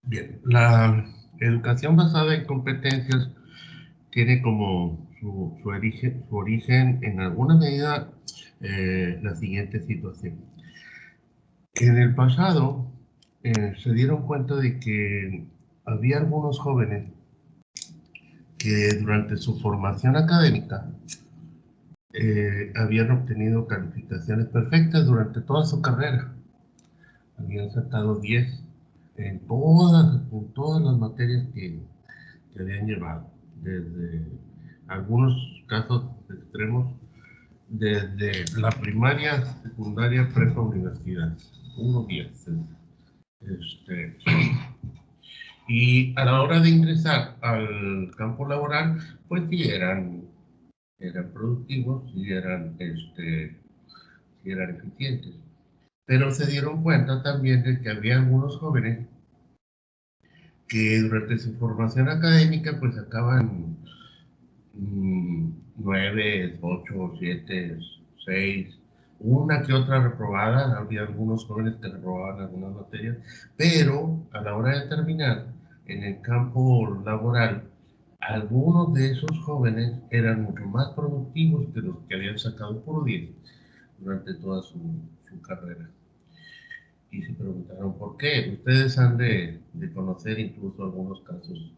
Bien, la educación basada en competencias tiene como su origen en alguna medida la siguiente situación. Que en el pasado se dieron cuenta de que había algunos jóvenes que durante su formación académica habían obtenido calificaciones perfectas durante toda su carrera. Habían sacado 10 en todas las materias que habían llevado, desde algunos casos extremos, desde la primaria, secundaria, prepa, universidad, 1-10. Este, y a la hora de ingresar al campo laboral, pues sí eran productivos, sí eran eficientes. Pero se dieron cuenta también de que había algunos jóvenes que durante su formación académica pues sacaban 9, 8, 7, 6, una que otra reprobada. Había algunos jóvenes que reprobaban algunas materias, pero a la hora de terminar en el campo laboral, algunos de esos jóvenes eran mucho más productivos que los que habían sacado por 10 durante toda su carrera. Y se preguntaron por qué. Ustedes han de conocer incluso algunos casos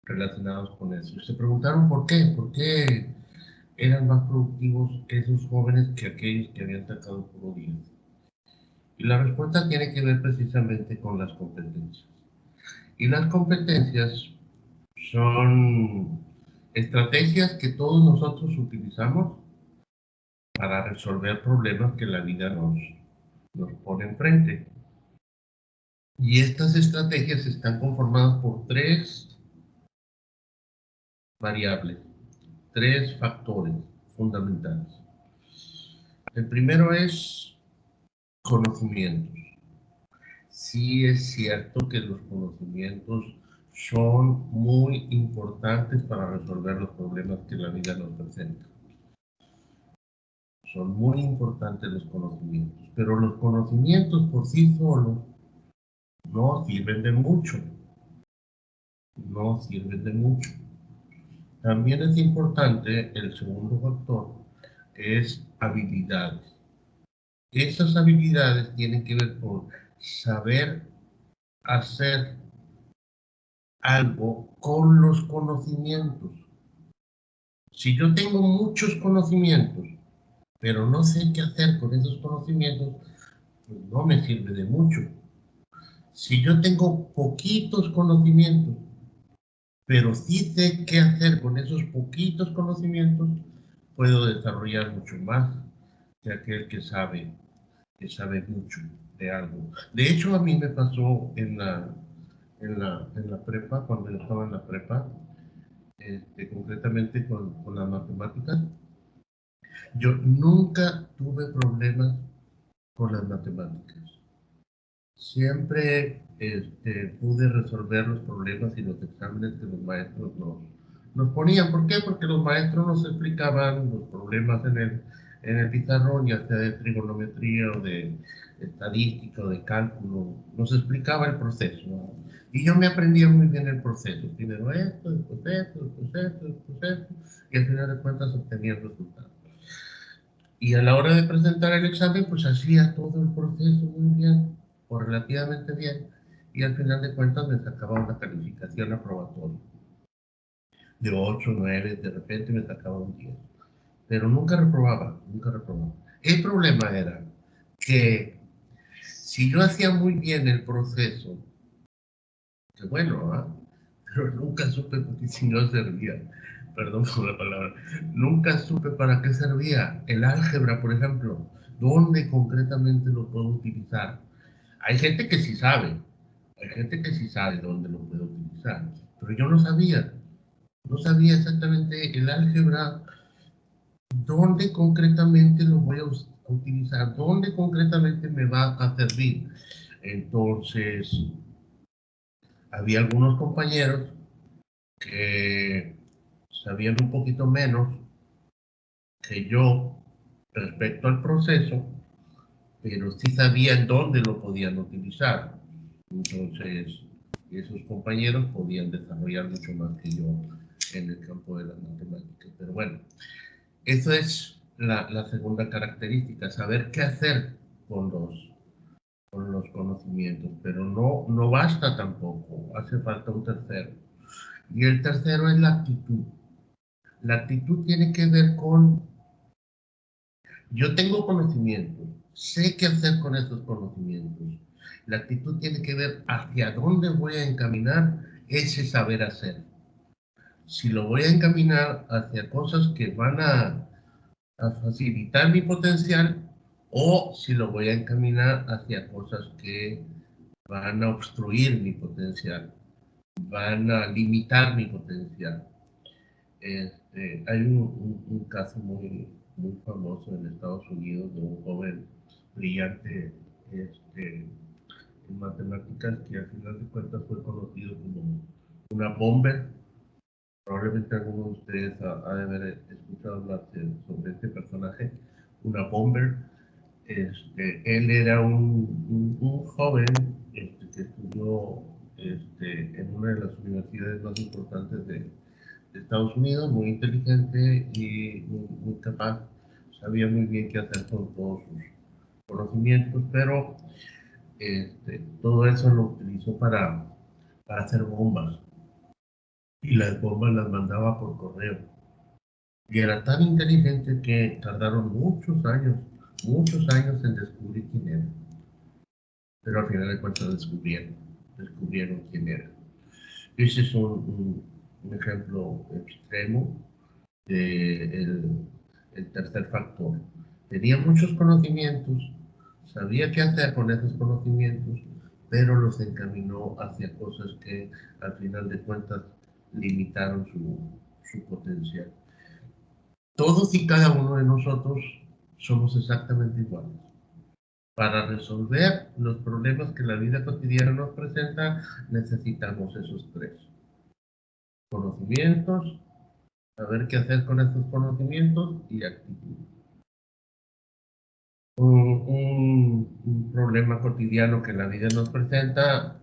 relacionados con eso. Se preguntaron por qué eran más productivos esos jóvenes que aquellos que habían sacado puro 10. Y la respuesta tiene que ver precisamente con las competencias. Y las competencias son estrategias que todos nosotros utilizamos para resolver problemas que la vida nos pone enfrente. Y estas estrategias están conformadas por tres variables, tres factores fundamentales. El primero es conocimientos. Sí es cierto que los conocimientos son muy importantes para resolver los problemas que la vida nos presenta. Son muy importantes los conocimientos, pero los conocimientos por sí solos no sirven de mucho. No sirven de mucho. También es importante el segundo factor, que es habilidades. Esas habilidades tienen que ver con saber hacer algo con los conocimientos. Si yo tengo muchos conocimientos, pero no sé qué hacer con esos conocimientos, pues no me sirve de mucho. Si yo tengo poquitos conocimientos, pero sí sé qué hacer con esos poquitos conocimientos, puedo desarrollar mucho más que aquel que sabe mucho de algo. De hecho, a mí me pasó en la prepa, cuando yo estaba en la prepa, concretamente con las matemáticas. Yo nunca tuve problemas con las matemáticas. Siempre pude resolver los problemas y los exámenes que los maestros nos ponían. ¿Por qué? Porque los maestros nos explicaban los problemas en el pizarrón, ya sea de trigonometría o de estadística o de cálculo. Nos explicaba el proceso, ¿no? Y yo me aprendía muy bien el proceso. Primero esto, después esto, después esto, después esto. Y al final de cuentas obtenía el resultado. Y a la hora de presentar el examen, pues hacía todo el proceso muy bien, o relativamente bien, y al final de cuentas me sacaba una calificación aprobatoria de 8, 9, de repente me sacaba un 10. Pero nunca reprobaba, nunca reprobaba. El problema era que si yo hacía muy bien el proceso, que bueno, pero nunca supe porque si no servía, perdón por la palabra, nunca supe para qué servía el álgebra, por ejemplo, dónde concretamente lo puedo utilizar. Hay gente que sí sabe, hay gente que sí sabe dónde lo puede utilizar, pero yo no sabía exactamente el álgebra, dónde concretamente lo voy a utilizar, dónde concretamente me va a servir. Entonces, había algunos compañeros que sabían un poquito menos que yo respecto al proceso, pero sí sabían dónde lo podían utilizar. Entonces, y esos compañeros podían desarrollar mucho más que yo en el campo de las matemáticas. Pero bueno, eso es la segunda característica, saber qué hacer con los conocimientos, pero no basta tampoco, hace falta un tercero. Y el tercero es la actitud. La actitud tiene que ver con, yo tengo conocimientos, sé qué hacer con esos conocimientos. La actitud tiene que ver hacia dónde voy a encaminar ese saber hacer. Si lo voy a encaminar hacia cosas que van a facilitar mi potencial o si lo voy a encaminar hacia cosas que van a obstruir mi potencial, van a limitar mi potencial. Hay un caso muy famoso en Estados Unidos de un joven brillante en matemáticas que al final de cuentas fue conocido como una bomber. Probablemente alguno de ustedes ha de haber escuchado hablar sobre este personaje, una bomber. Él era un joven que estudió en una de las universidades más importantes de Estados Unidos, muy inteligente y muy capaz, sabía muy bien qué hacer con todos sus conocimientos, pero todo eso lo utilizó para hacer bombas y las bombas las mandaba por correo. Y era tan inteligente que tardaron muchos años en descubrir quién era. Pero al final de cuentas descubrieron quién era. Ese es un ejemplo extremo el tercer factor. Tenía muchos conocimientos, sabía qué hacer con esos conocimientos, pero los encaminó hacia cosas que al final de cuentas limitaron su potencial. Todos y cada uno de nosotros somos exactamente iguales. Para resolver los problemas que la vida cotidiana nos presenta, necesitamos esos tres. Conocimientos, saber qué hacer con esos conocimientos y actitud. Un problema cotidiano que la vida nos presenta,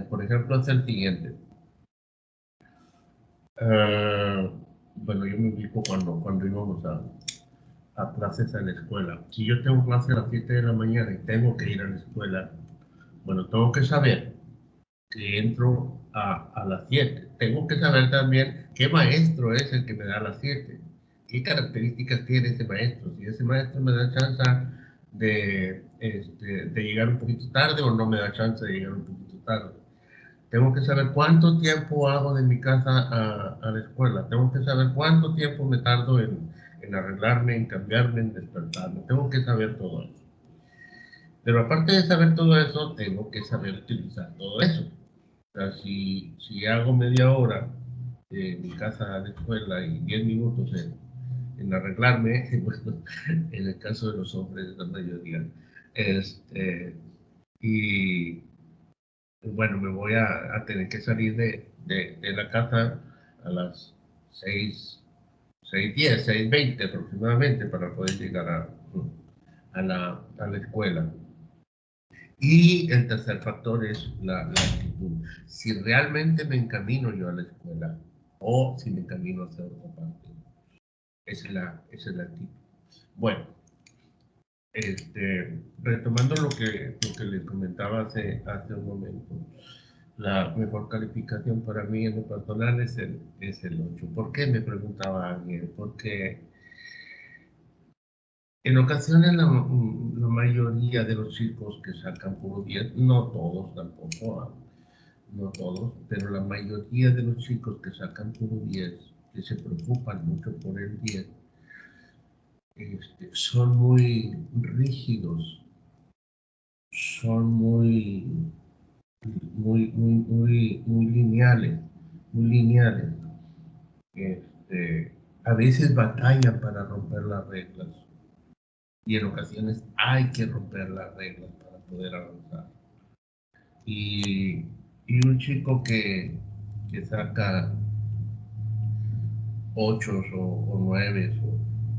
por ejemplo, es el siguiente. Uh, bueno, yo me ubico cuando íbamos a clases a la escuela. Si yo tengo clase a las 7 de la mañana y tengo que ir a la escuela, bueno, tengo que saber que entro a las 7. Tengo que saber también qué maestro es el que me da a las 7. ¿Qué características tiene ese maestro? Si ese maestro me da chance de llegar un poquito tarde o no me da chance de llegar un poquito tarde. Tengo que saber cuánto tiempo hago de mi casa a la escuela. Tengo que saber cuánto tiempo me tardo en arreglarme, en cambiarme, en despertarme. Tengo que saber todo eso. Pero aparte de saber todo eso, tengo que saber utilizar todo eso. O sea, si hago media hora de mi casa a la escuela y 10 minutos en arreglarme, bueno, en el caso de los hombres, la mayoría, y bueno, me voy a tener que salir de la casa a las 6, 6:10, 6:20 aproximadamente para poder llegar a la escuela. Y el tercer factor es la actitud. Si realmente me encamino yo a la escuela o si me encamino hacia otra parte. Esa es la actitud. Bueno, retomando lo que les comentaba hace un momento, la mejor calificación para mí en lo personal es el 8. ¿Por qué? Me preguntaba alguien. Porque en ocasiones la mayoría de los chicos que sacan puro 10, no todos tampoco, no todos, pero la mayoría de los chicos que sacan puro 10, que se preocupan mucho por el 10, son muy rígidos, son muy lineales, muy lineales. A veces batallan para romper las reglas y en ocasiones hay que romper las reglas para poder avanzar. Y, y un chico que saca 8 o 9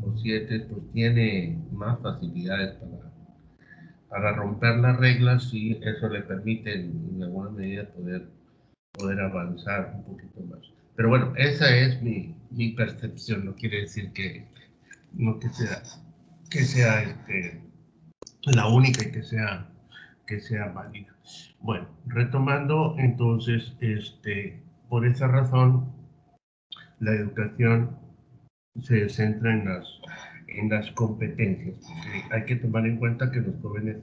o 7, pues tiene más facilidades para romper las reglas y eso le permite en alguna medida poder poder avanzar un poquito más. Pero bueno, esa es mi percepción, no quiere decir no que sea la única y que sea válida. Bueno, retomando entonces, por esa razón, la educación se centra en las competencias. Hay que tomar en cuenta que los jóvenes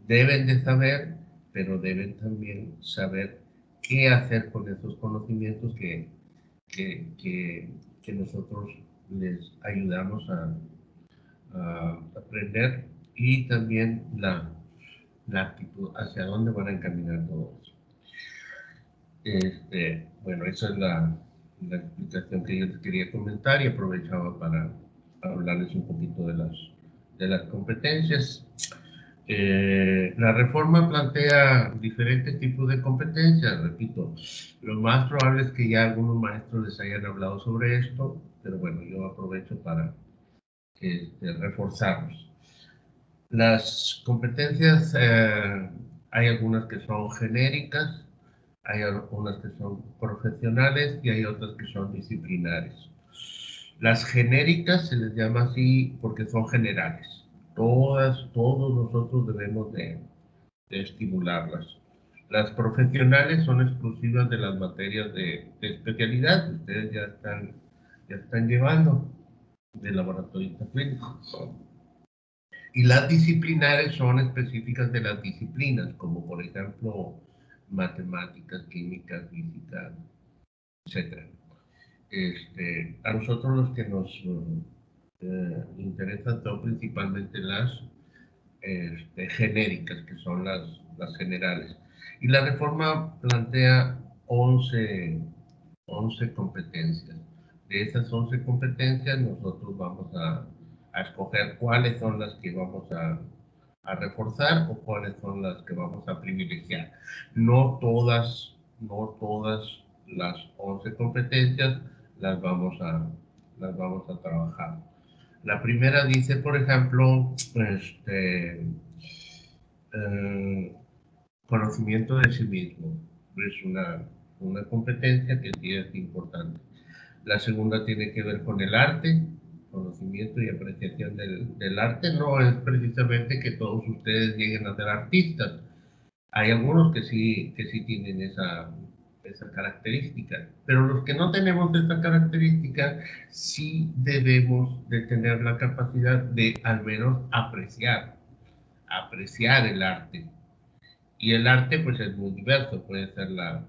deben de saber, pero deben también saber qué hacer con esos conocimientos que, que, que nosotros les ayudamos a aprender y también la actitud, hacia dónde van a encaminar todo eso. Bueno, esa es la explicación que yo les quería comentar y aprovechaba para hablarles un poquito de las competencias. La reforma plantea diferentes tipos de competencias, repito, lo más probable es que ya algunos maestros les hayan hablado sobre esto, pero bueno, yo aprovecho para reforzarlos. Las competencias, hay algunas que son genéricas, hay algunas que son profesionales y hay otras que son disciplinares. Las genéricas se les llama así porque son generales. Todos nosotros debemos de estimularlas. Las profesionales son exclusivas de las materias de especialidad que ustedes ya están llevando de laboratorista clínico. Y las disciplinares son específicas de las disciplinas, como por ejemplo matemáticas, química, física, etc. A nosotros los que nos interesan son principalmente las genéricas, que son las generales. Y la reforma plantea 11 competencias. De esas 11 competencias nosotros vamos a escoger cuáles son las que vamos a reforzar o cuáles son las que vamos a privilegiar. No todas las 11 competencias las las vamos a trabajar. La primera dice, por ejemplo, eh, conocimiento de sí mismo. Es una competencia que sí es importante. La segunda tiene que ver con el arte, conocimiento y apreciación del arte. No es precisamente que todos ustedes lleguen a ser artistas. Hay algunos que sí tienen esa característica, pero los que no tenemos esa característica sí debemos de tener la capacidad de al menos apreciar el arte. Y el arte pues es muy diverso, puede ser la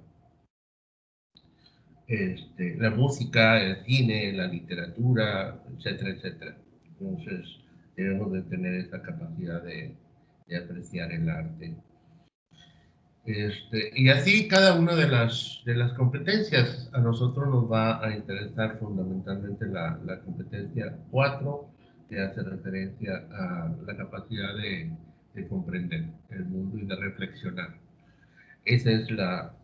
música, el cine, la literatura, etcétera, etcétera. Entonces debemos de tener esa capacidad de apreciar el arte. Y así cada una de las competencias. A nosotros nos va a interesar fundamentalmente la competencia 4, que hace referencia a la capacidad de comprender el mundo y de reflexionar. Esa es la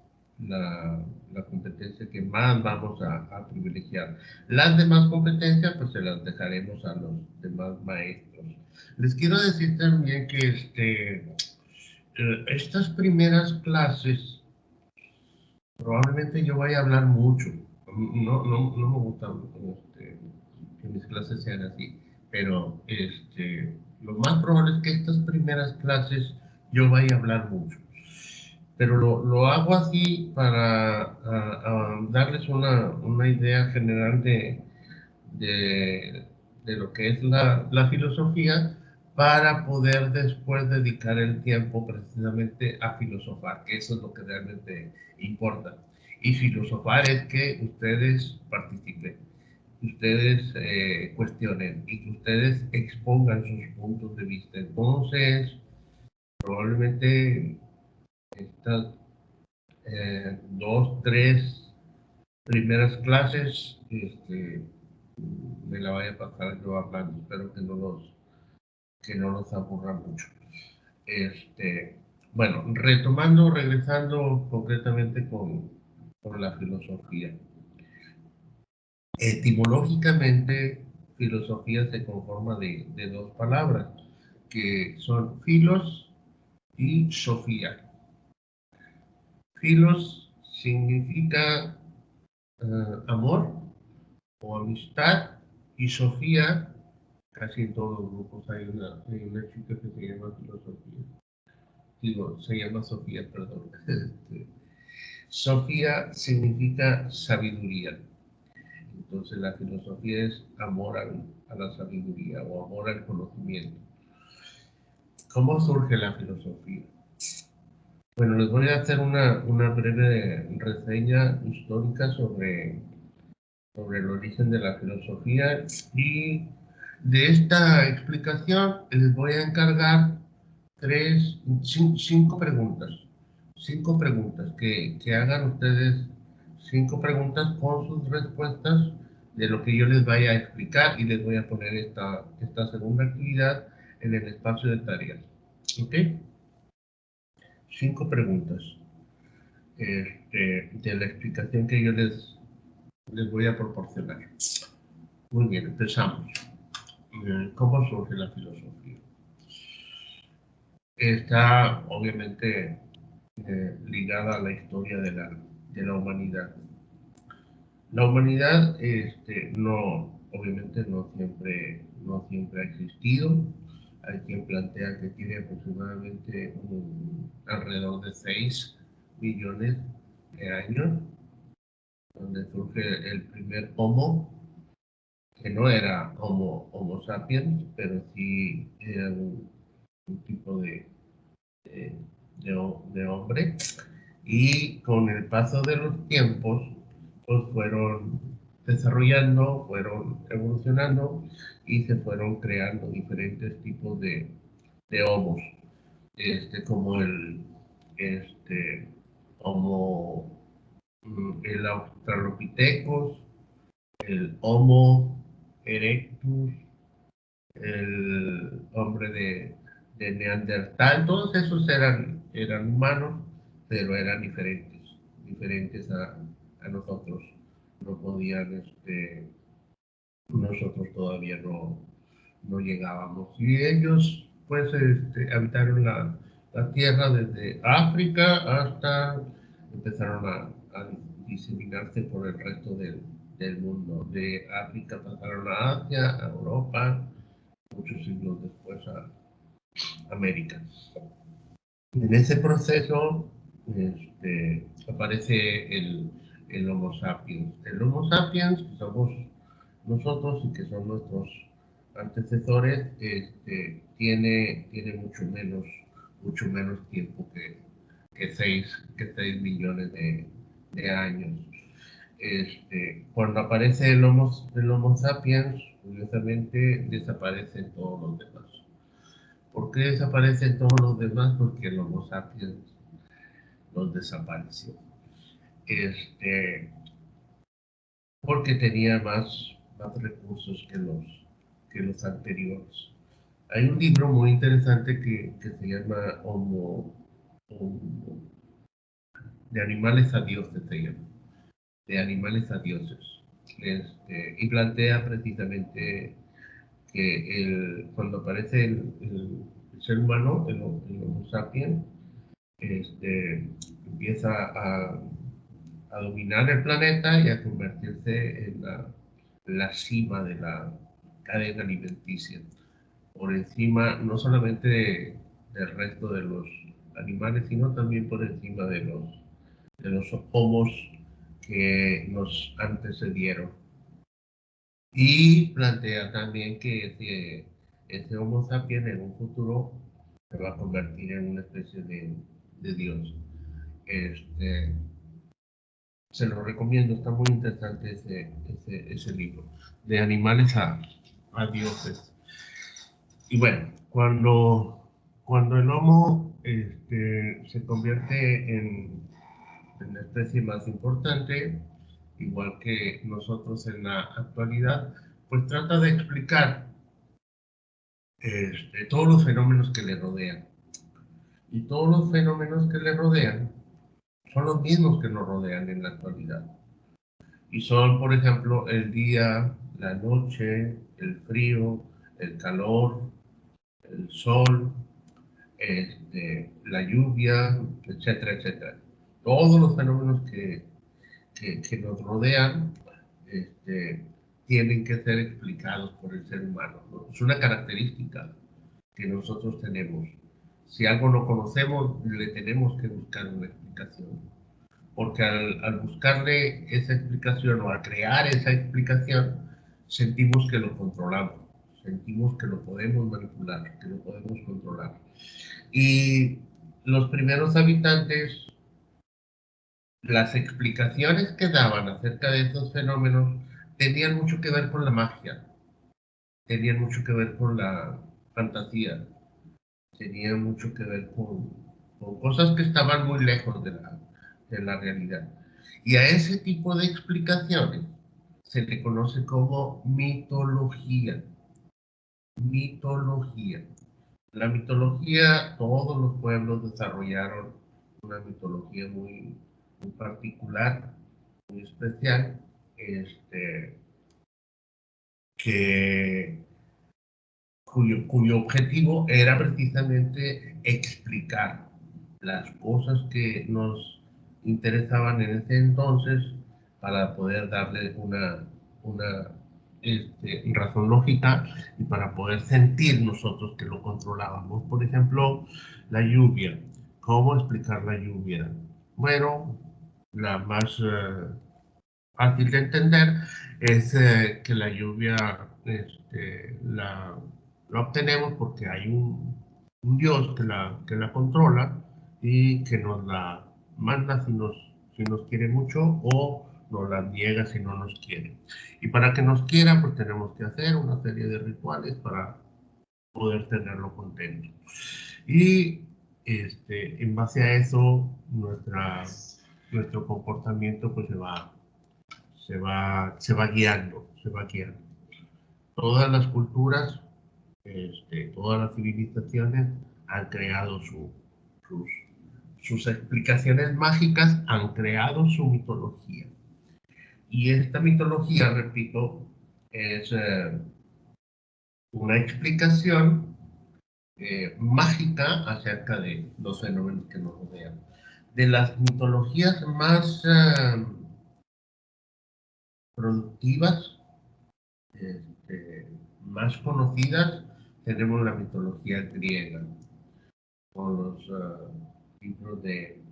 competencia que más vamos a privilegiar. Las demás competencias pues se las dejaremos a los demás maestros. Les quiero decir también que estas primeras clases, probablemente yo vaya a hablar mucho. No me gusta que mis clases sean así, pero lo más probable es que estas primeras clases yo vaya a hablar mucho. Pero lo hago así para darles una idea general de, de lo que es la filosofía para poder después dedicar el tiempo precisamente a filosofar, que eso es lo que realmente importa. Y filosofar es que ustedes participen, que ustedes cuestionen y que ustedes expongan sus puntos de vista. Entonces, probablemente estas 2, 3 primeras clases, me la vaya a pasar yo hablando. Espero que no los aburra mucho. Este, bueno, retomando, regresando concretamente con la filosofía. Etimológicamente, filosofía se conforma de dos palabras, que son filos y sofía. Filos significa amor o amistad, y Sofía, casi en todos los grupos hay una chica que se llama filosofía. Digo, se llama Sofía, perdón. Sofía significa sabiduría. Entonces la filosofía es amor a la sabiduría o amor al conocimiento. ¿Cómo surge la filosofía? Bueno, les voy a hacer una breve reseña histórica sobre el origen de la filosofía, y de esta explicación les voy a encargar cinco preguntas. Cinco preguntas, que hagan ustedes 5 preguntas con sus respuestas de lo que yo les vaya a explicar, y les voy a poner esta segunda actividad en el espacio de tareas. ¿Ok? 5 preguntas de la explicación que yo les voy a proporcionar. Muy bien, empezamos. ¿Cómo surge la filosofía? Está obviamente ligada a la historia de la humanidad. La humanidad obviamente no siempre ha existido. Hay quien plantea que tiene aproximadamente alrededor de 6 millones de años, donde surge el primer Homo, que no era Homo sapiens, pero sí era un tipo de hombre. Y con el paso de los tiempos, pues fueron desarrollando, fueron evolucionando, y se fueron creando diferentes tipos de homos, como este, homo, el Australopithecus, el Homo erectus, el hombre de Neandertal. Todos esos eran humanos, pero eran diferentes a nosotros. No podían, nosotros todavía no llegábamos. Y ellos, pues, habitaron la Tierra desde África hasta empezaron a diseminarse por el resto del mundo. De África pasaron a Asia, a Europa, muchos siglos después a América. En ese proceso aparece el Homo sapiens. El Homo sapiens, que somos nosotros y que son nuestros antecesores, tiene mucho menos tiempo que 6 millones de años. Cuando aparece el Homo sapiens, curiosamente desaparecen todos los demás. ¿Por qué desaparecen todos los demás? Porque el Homo sapiens los desapareció. Porque tenía más recursos que los anteriores. Hay un libro muy interesante que se llama de animales a dioses, se llama, de animales a dioses. Y plantea precisamente que cuando aparece el ser humano, el Homo sapiens, empieza a dominar el planeta y a convertirse en la cima de la cadena alimenticia, por encima no solamente del resto de los animales, sino también por encima de los homos que nos antecedieron. Y plantea también que ese Homo sapiens en un futuro se va a convertir en una especie de Dios. Se lo recomiendo, está muy interesante ese libro, de animales a dioses. Y bueno, cuando el Homo se convierte en la especie más importante, igual que nosotros en la actualidad, pues trata de explicar todos los fenómenos que le rodean. Y todos los fenómenos que le rodean son los mismos que nos rodean en la actualidad. Y son, por ejemplo, el día, la noche, el frío, el calor, el sol, la lluvia, etcétera, etcétera. todos los fenómenos que nos rodean tienen que ser explicados por el ser humano, ¿no? Es una característica que nosotros tenemos. Si algo no conocemos, le tenemos que buscar una explicación. Porque al buscarle esa explicación o al crear esa explicación, sentimos que lo controlamos, sentimos que lo podemos manipular, que lo podemos controlar. Y los primeros habitantes, las explicaciones que daban acerca de estos fenómenos tenían mucho que ver con la magia, tenían mucho que ver con la fantasía, tenían mucho que ver con cosas que estaban muy lejos de la realidad. Y a ese tipo de explicaciones se le conoce como mitología. Mitología. La mitología, todos los pueblos desarrollaron una mitología muy particular, muy especial, que, cuyo objetivo era precisamente explicar las cosas que nos interesaban en ese entonces para poder darle una razón lógica y para poder sentir nosotros que lo controlábamos. Por ejemplo, la lluvia. ¿Cómo explicar la lluvia? Bueno, la más fácil de entender es que la lluvia la obtenemos porque hay un Dios que la controla y que nos la manda si nos quiere mucho o nos la niega si no nos quiere. Y para que nos quiera, pues tenemos que hacer una serie de rituales para poder tenerlo contento. Y en base a eso, nuestro comportamiento pues se va guiando. Todas las culturas, todas las civilizaciones han creado sus, sus explicaciones mágicas, han creado su mitología. Y esta mitología, repito, es una explicación mágica acerca de los fenómenos que nos rodean. De las mitologías más productivas, más conocidas, tenemos la mitología griega, con los libros de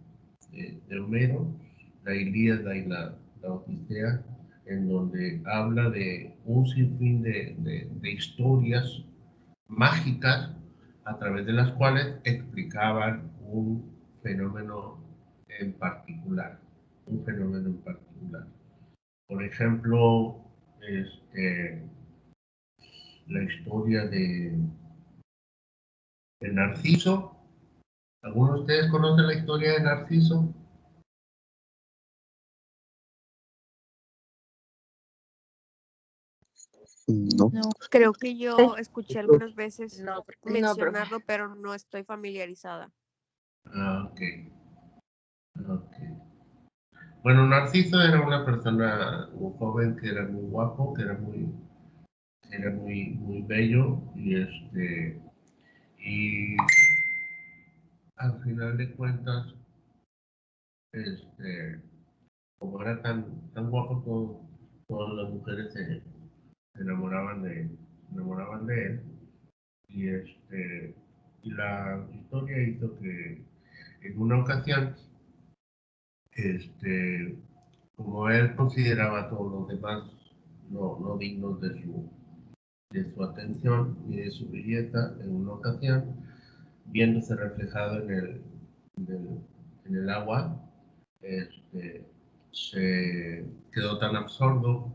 Homero, la Ilíada y la Odisea, en donde habla de un sinfín de historias mágicas a través de las cuales explicaban un fenómeno en particular, un fenómeno en particular. Por ejemplo, la historia de Narciso. ¿Algunos de ustedes conocen la historia de Narciso? No. No, creo que yo escuché algunas veces profe. mencionarlo, pero no estoy familiarizada. Ah, ok. Ok. Bueno, Narciso era una persona, un joven que era muy guapo, que era muy bello y al final de cuentas, como era tan guapo, todas las mujeres se enamoraban de él y y la historia hizo que en una ocasión, como él consideraba a todos los demás no dignos de su atención y de su belleza, en una ocasión, viéndose reflejado en el, en el agua, este, se quedó tan absorto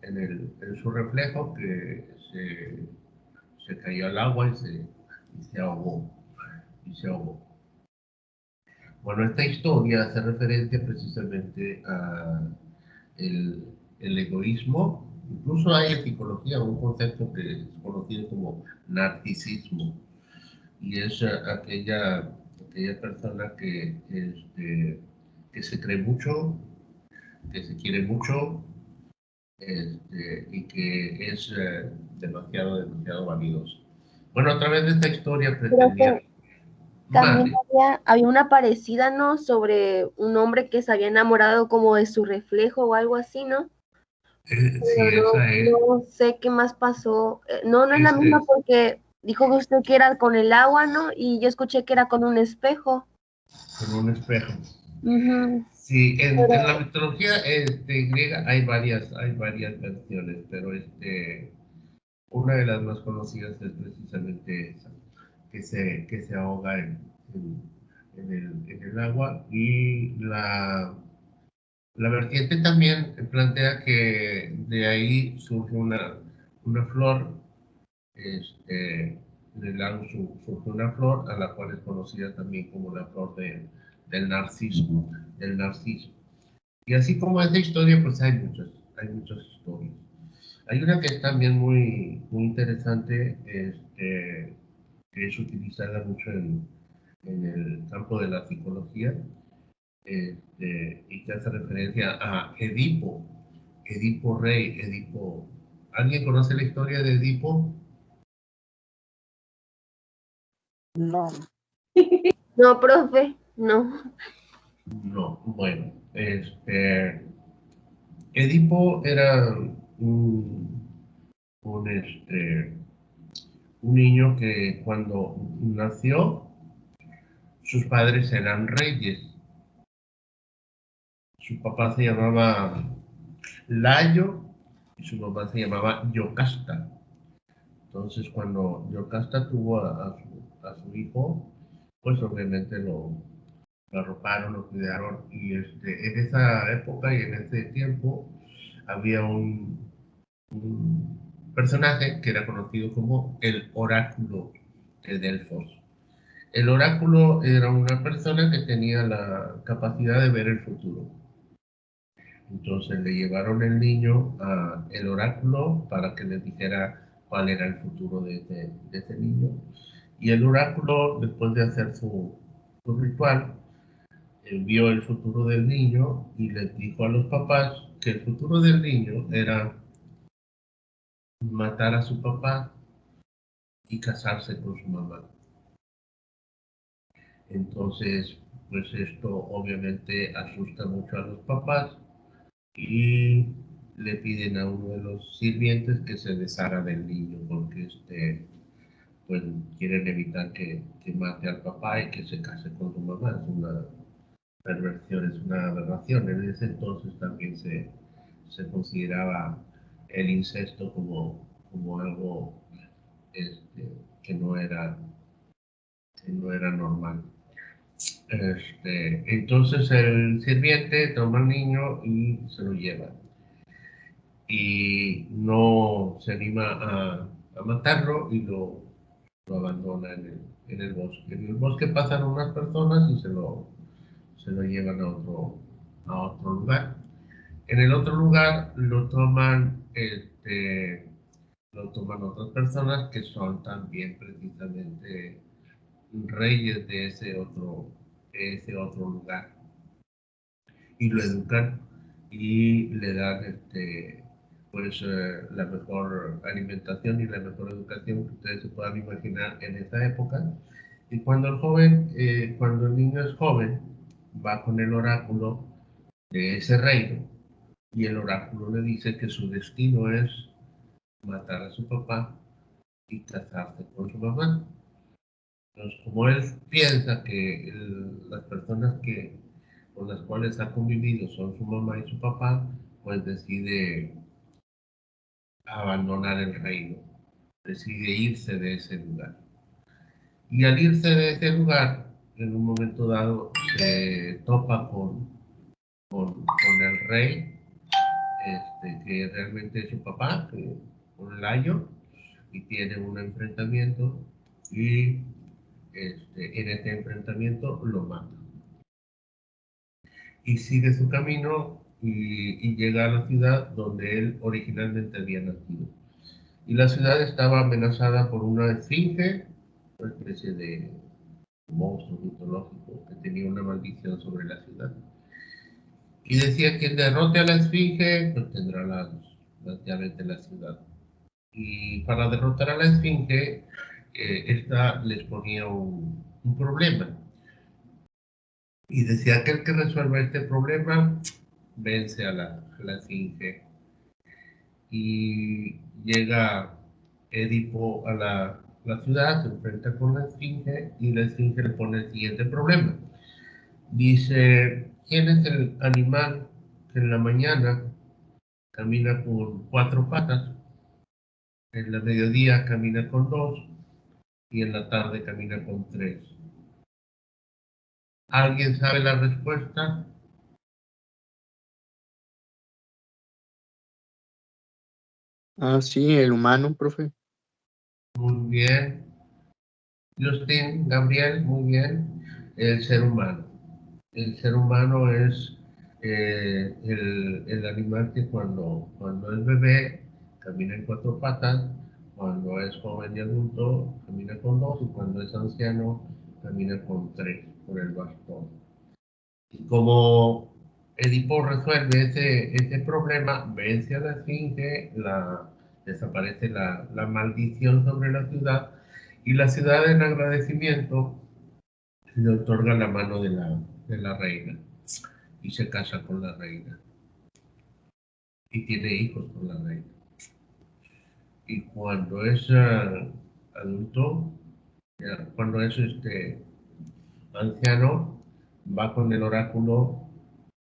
en su reflejo que se cayó al agua y se ahogó. Y se ahogó. Bueno, esta historia hace referencia precisamente a el, el egoísmo. Incluso hay en psicología un concepto que es conocido como narcisismo, y es aquella persona que se cree mucho, que se quiere mucho, y que es demasiado vanidoso. Bueno, a través de esta historia pretendía... También Mande. había una parecida, ¿no? Sobre un hombre que se había enamorado como de su reflejo o algo así, ¿no? Sí, Pero esa no sé qué más pasó. No, no es la misma es porque dijo que usted que era con el agua, ¿no? Y yo escuché que era con un espejo. con un espejo. Ujú. Sí, en la Pero mitología griega hay varias versiones, pero una de las más conocidas es precisamente esa, que se ahoga en el agua. Y la vertiente también plantea que de ahí surge una flor, del lago surge una flor a la cual es conocida también como la flor del narciso, del narciso. Y así como esa historia, pues hay muchas historias. Hay una que es también muy interesante, que es utilizada mucho en el campo de la psicología, y que hace referencia a Edipo, Edipo Rey, Edipo. ¿Alguien conoce la historia de Edipo? No. no, profe, no. No, bueno, Edipo era un, un, este, un niño que cuando nació, sus padres eran reyes. Su papá se llamaba Layo y su mamá se llamaba Yocasta. Entonces, cuando Yocasta tuvo a su hijo, pues obviamente lo arroparon, lo cuidaron. Y en esa época y en ese tiempo había un personaje que era conocido como el oráculo de Delfos. El oráculo era una persona que tenía la capacidad de ver el futuro. Entonces le llevaron el niño al oráculo para que le dijera cuál era el futuro de ese niño. Y el oráculo, después de hacer su ritual, vio el futuro del niño y les dijo a los papás que el futuro del niño era matar a su papá y casarse con su mamá. Entonces, pues esto obviamente asusta mucho a los papás y le piden a uno de los sirvientes que se deshaga del niño porque pues quieren evitar que mate al papá y que se case con su mamá. Es una perversión, es una aberración. En ese entonces también se consideraba el incesto como algo, este, que no era, que no era normal. Entonces el sirviente toma al niño y se lo lleva. Y no se anima a matarlo y lo abandona en el bosque. En el bosque pasan unas personas y se lo llevan a otro lugar. En el otro lugar lo toman otras personas que son también precisamente reyes de ese otro lugar, y lo educan y le dan pues la mejor alimentación y la mejor educación que ustedes se puedan imaginar en esa época. Y cuando el niño es joven, va con el oráculo de ese reino y el oráculo le dice que su destino es matar a su papá y casarse con su mamá. Entonces, como él piensa que las personas con las cuales ha convivido son su mamá y su papá, pues decide abandonar el reino, decide irse de ese lugar. Y al irse de ese lugar, en un momento dado, se topa con el rey, que realmente es su papá, un Layo, y tiene un enfrentamiento y en este enfrentamiento lo mata. Y sigue su camino y llega a la ciudad donde él originalmente había nacido. Y la ciudad estaba amenazada por una esfinge, una especie de monstruo mitológico que tenía una maldición sobre la ciudad. Y decía que derrote a la esfinge, pues tendrá las llaves de la ciudad. Y para derrotar a la esfinge, esta les ponía un problema. Y decía que el que resuelva este problema vence a la esfinge. Y llega Edipo a la ciudad, se enfrenta con la esfinge y la esfinge le pone el siguiente problema. Dice, ¿quién es el animal que en la mañana camina con 4 patas, en la mediodía camina con 2 y en la tarde camina con 3? ¿Alguien sabe la respuesta? Ah, sí, el humano, profe. Muy bien. Justin, Gabriel, muy bien. El ser humano. El ser humano es el animal que cuando es bebé camina en 4 patas, cuando es joven y adulto camina con 2 y cuando es anciano camina con 3 por el bastón. Y como Edipo resuelve ese problema, vence a la esfinge, desaparece la maldición sobre la ciudad y la ciudad en agradecimiento le otorga la mano de la reina y se casa con la reina y tiene hijos con la reina. Y cuando es adulto, cuando es anciano, va con el oráculo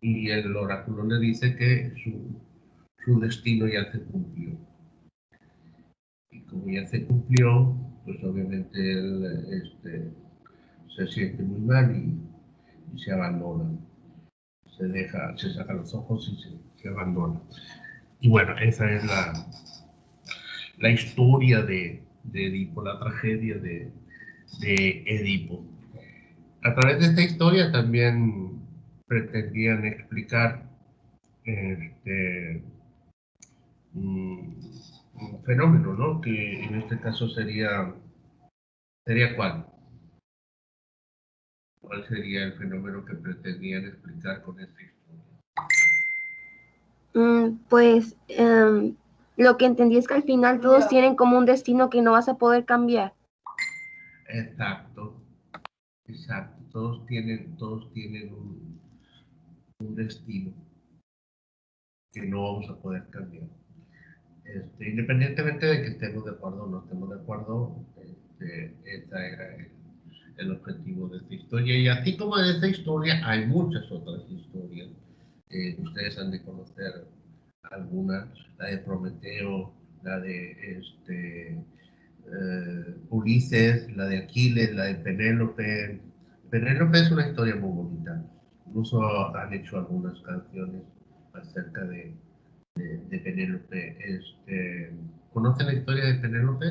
y el oráculo le dice que su destino ya se cumplió. Y como ya se cumplió, pues obviamente él se siente muy mal y se abandona. Se saca los ojos y se abandona. Y bueno, esa es la historia de Edipo, la tragedia de Edipo. A través de esta historia también pretendían explicar este, un fenómeno, ¿no? Que en este caso sería ¿cuál? ¿Cuál sería el fenómeno que pretendían explicar con esta historia? Pues lo que entendí es que al final todos tienen como un destino que no vas a poder cambiar. Exacto, exacto. Todos tienen un destino que no vamos a poder cambiar. Independientemente de que estemos de acuerdo o no estemos de acuerdo, ese era el objetivo de esta historia. Y así como de esta historia, hay muchas otras historias. Ustedes han de conocer algunas, la de Prometeo, la de Ulises, la de Aquiles, la de Penélope. Penélope es una historia muy bonita. Incluso han hecho algunas canciones acerca de Penélope. ¿Conocen la historia de Penélope?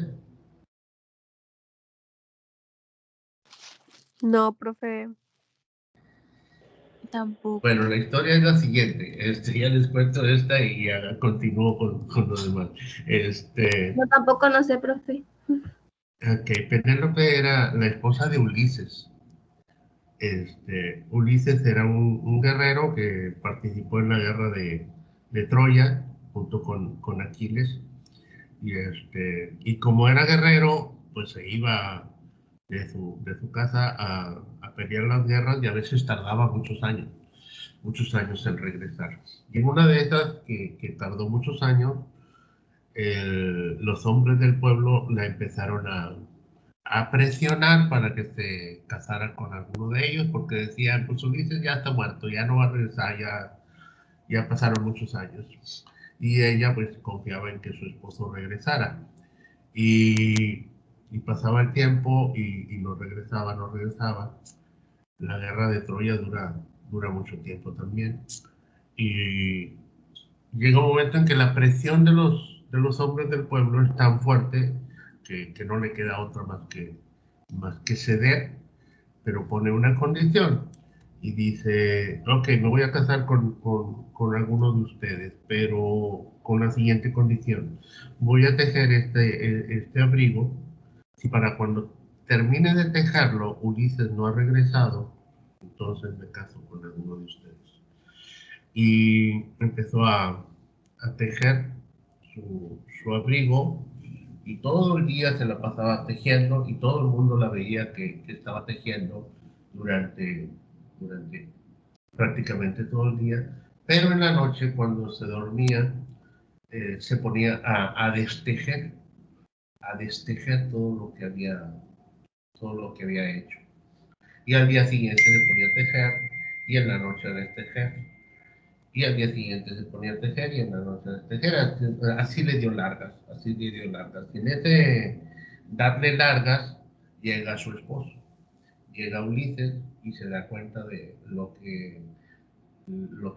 No, profe. Tampoco. Bueno, la historia es la siguiente. Ya les cuento esta y ya continúo con lo demás. Yo tampoco no sé, profe. Penélope era la esposa de Ulises. Ulises era un guerrero que participó en la guerra de Troya junto con Aquiles. Y como era guerrero, pues se iba de su casa a pelear las guerras y a veces tardaba muchos años en regresar. Y en una de esas que tardó muchos años, los hombres del pueblo la empezaron a presionar para que se casara con alguno de ellos, porque decían, pues Ulises ya está muerto, ya no va a regresar, ya pasaron muchos años. Y ella pues confiaba en que su esposo regresara. Y, y pasaba el tiempo y no regresaba, no regresaba. La guerra de Troya dura mucho tiempo también. Y llega un momento en que la presión de los hombres del pueblo es tan fuerte que no le queda otra más que ceder, pero pone una condición y dice, ok, me voy a casar con alguno de ustedes, pero con la siguiente condición. Voy a tejer este abrigo, si para cuando termine de tejerlo Ulises no ha regresado, entonces me caso con alguno de ustedes. Y empezó a tejer su abrigo y todo el día se la pasaba tejiendo y todo el mundo la veía que estaba tejiendo durante prácticamente todo el día, pero en la noche cuando se dormía se ponía a destejer todo lo que había hecho. Y al día siguiente se ponía a tejer y en la noche a destejer. Y al día siguiente se ponía a tejer y en la noche a destejer. Así le dio largas, así le dio largas. Y en ese darle largas llega su esposo, llega Ulises y se da cuenta de lo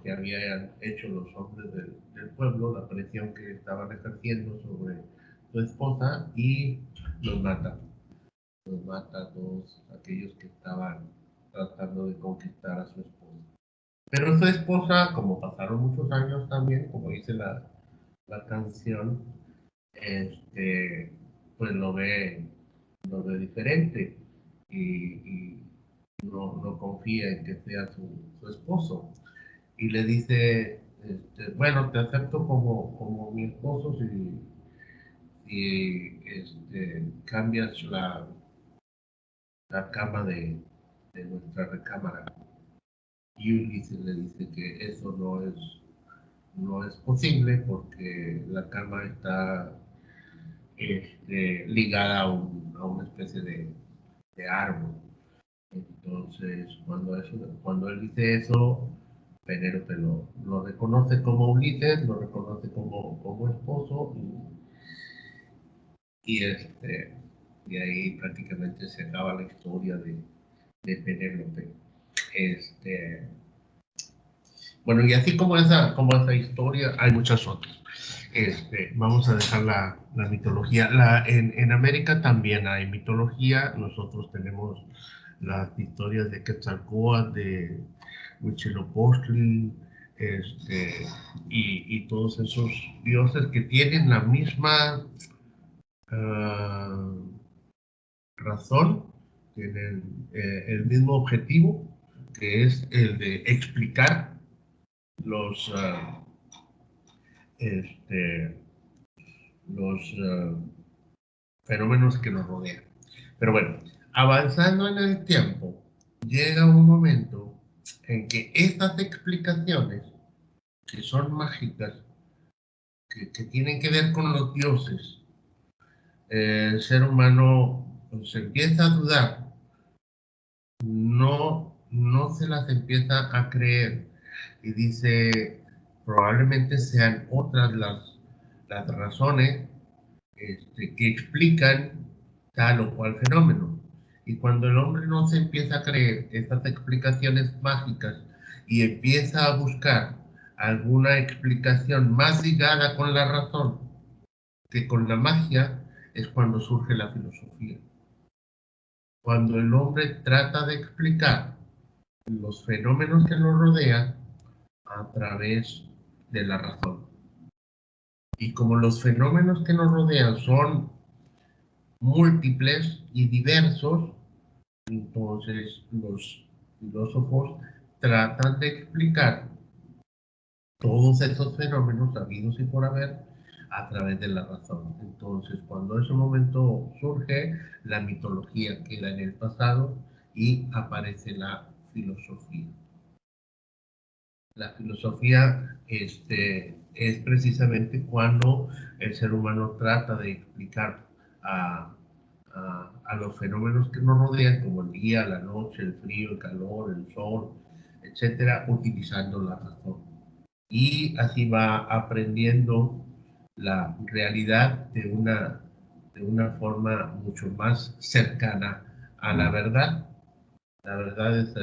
que habían hecho los hombres del pueblo, la presión que estaban ejerciendo sobre su esposa y los mata. Los mata a todos aquellos que estaban tratando de conquistar a su esposa. Pero su esposa, como pasaron muchos años también, como dice la canción, pues lo ve diferente y no confía en que sea su esposo. Y le dice, bueno, te acepto como mi esposo si cambias la cama de nuestra recámara. Y Ulises le dice que eso no es posible porque la cama está ligada a una especie de árbol. Entonces, cuando él dice eso, Penélope lo reconoce como Ulises, lo reconoce como esposo y, y ahí prácticamente se acaba la historia de Penélope. Bueno, y así como esa historia, hay muchas otras. Vamos a dejar la mitología. En América también hay mitología. Nosotros tenemos las historias de Quetzalcóatl, de Huitzilopochtli, y todos esos dioses que tienen la misma ah, razón, tienen el mismo objetivo, que es el de explicar los, este, los fenómenos que nos rodean. Pero bueno, avanzando en el tiempo, llega un momento en que estas explicaciones, que son mágicas, que tienen que ver con los dioses, el ser humano se empieza a dudar, no se las empieza a creer y dice, probablemente sean otras las razones que explican tal o cual fenómeno. Y cuando el hombre no se empieza a creer estas explicaciones mágicas y empieza a buscar alguna explicación más ligada con la razón que con la magia, es cuando surge la filosofía. Cuando el hombre trata de explicar los fenómenos que nos rodean a través de la razón. Y como los fenómenos que nos rodean son múltiples y diversos, entonces los filósofos tratan de explicar todos esos fenómenos habidos y por haber a través de la razón. Entonces, cuando ese momento surge, la mitología queda en el pasado y aparece la filosofía. La filosofía es precisamente cuando el ser humano trata de explicar a los fenómenos que nos rodean, como el día, la noche, el frío, el calor, el sol, etcétera, utilizando la razón. Y así va aprendiendo la realidad de una forma mucho más cercana a la verdad. La verdad es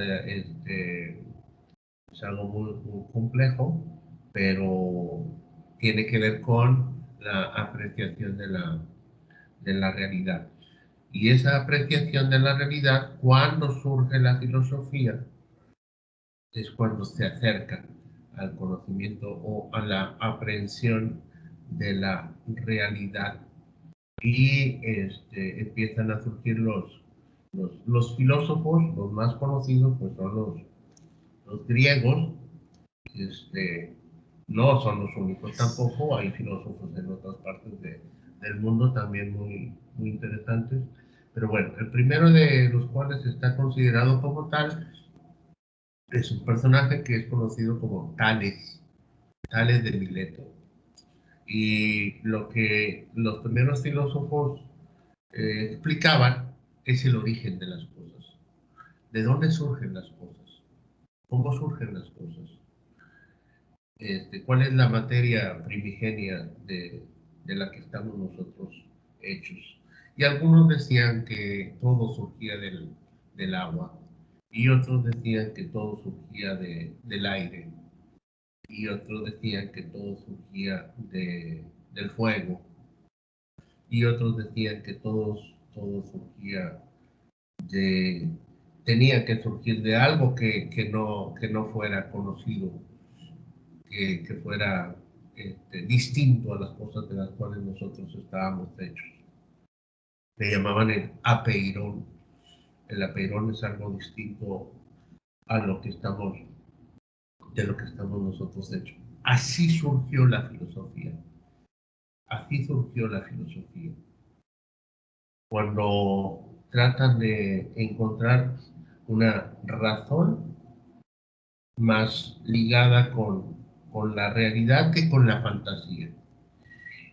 algo muy complejo, pero tiene que ver con la apreciación de la realidad. Y esa apreciación de la realidad, cuando surge la filosofía, es cuando se acerca al conocimiento o a la aprehensión de la realidad. Y empiezan a surgir los filósofos, los más conocidos, pues son los griegos. No son los únicos tampoco, hay filósofos en otras partes del mundo también muy interesantes. Pero bueno, el primero de los cuales está considerado como tal es un personaje que es conocido como Tales de Mileto. Y lo que los primeros filósofos explicaban es el origen de las cosas. ¿De dónde surgen las cosas? ¿Cómo surgen las cosas? ¿Cuál es la materia primigenia de la que estamos nosotros hechos? Y algunos decían que todo surgía del agua, y otros decían que todo surgía del aire, y otros decían que todo surgía del fuego, y otros decían que todo surgía de, tenía que surgir de algo que no fuera conocido, que fuera distinto a las cosas de las cuales nosotros estábamos hechos. Le llamaban el apeirón. El apeirón es algo distinto a lo que estamos, de lo que estamos nosotros hechos. Así surgió la filosofía. Así surgió la filosofía. Cuando tratan de encontrar una razón más ligada con la realidad que con la fantasía.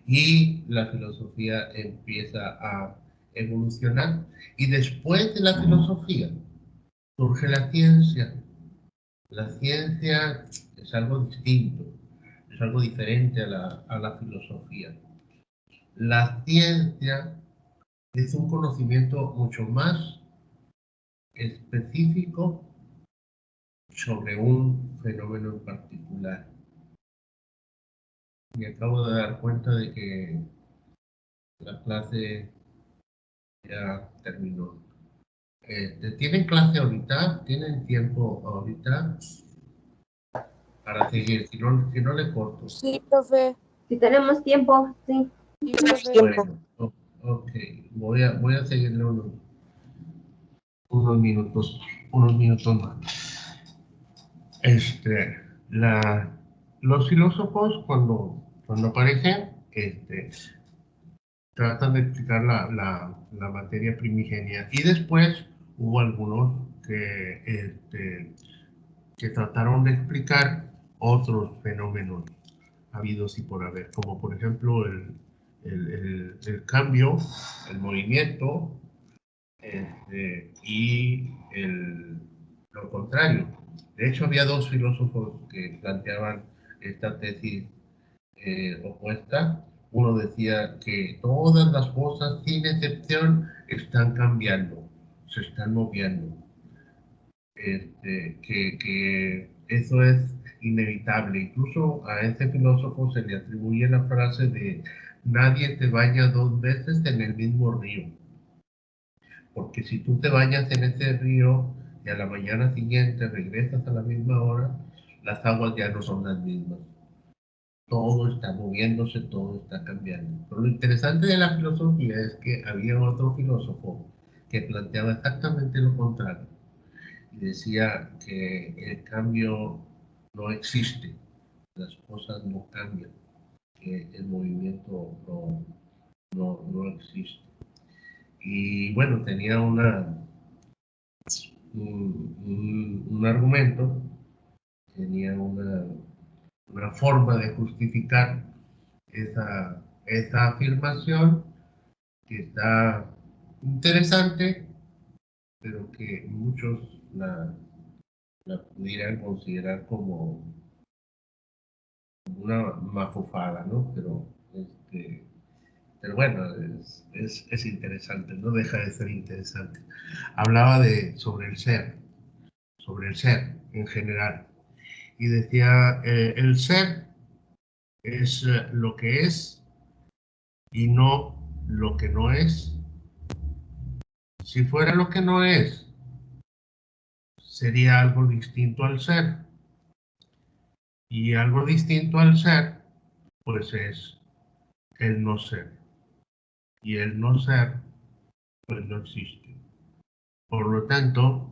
Y la filosofía empieza a evolucionar. Y después de la filosofía surge la ciencia. La ciencia es algo distinto, es algo diferente a la filosofía. La ciencia es un conocimiento mucho más específico sobre un fenómeno en particular. Me acabo de dar cuenta de que la clase ya terminó. ¿Tienen clase ahorita? ¿Tienen tiempo ahorita para seguir? Si no le corto. Sí, profe. Si tenemos tiempo, sí. Sí, profe. Bueno, ok. Voy a seguirle unos minutos más. Este, los filósofos cuando aparecen, tratan de explicar la materia primigenia, y después hubo algunos que trataron de explicar otros fenómenos habidos y por haber, como por ejemplo el cambio, el movimiento, y lo contrario. De hecho, había dos filósofos que planteaban esta tesis opuesta. Uno decía que todas las cosas, sin excepción, están cambiando, se están moviendo, que eso es inevitable. Incluso a ese filósofo se le atribuye la frase de nadie te baña dos veces en el mismo río, porque si tú te bañas en ese río y a la mañana siguiente regresas a la misma hora, las aguas ya no son las mismas. Todo está moviéndose, todo está cambiando. Pero lo interesante de la filosofía es que había otro filósofo que planteaba exactamente lo contrario. Y decía que el cambio no existe, las cosas no cambian, que el movimiento no existe. Y bueno, tenía un argumento, tenía una forma de justificar esa afirmación que está interesante, pero que muchos la pudieran considerar como una mafufada, ¿no? Pero bueno, es interesante, no deja de ser interesante. Hablaba sobre el ser en general, y decía, el ser es lo que es y no lo que no es. Si fuera lo que no es, sería algo distinto al ser. Y algo distinto al ser, pues es el no ser. Y el no ser, pues no existe. Por lo tanto,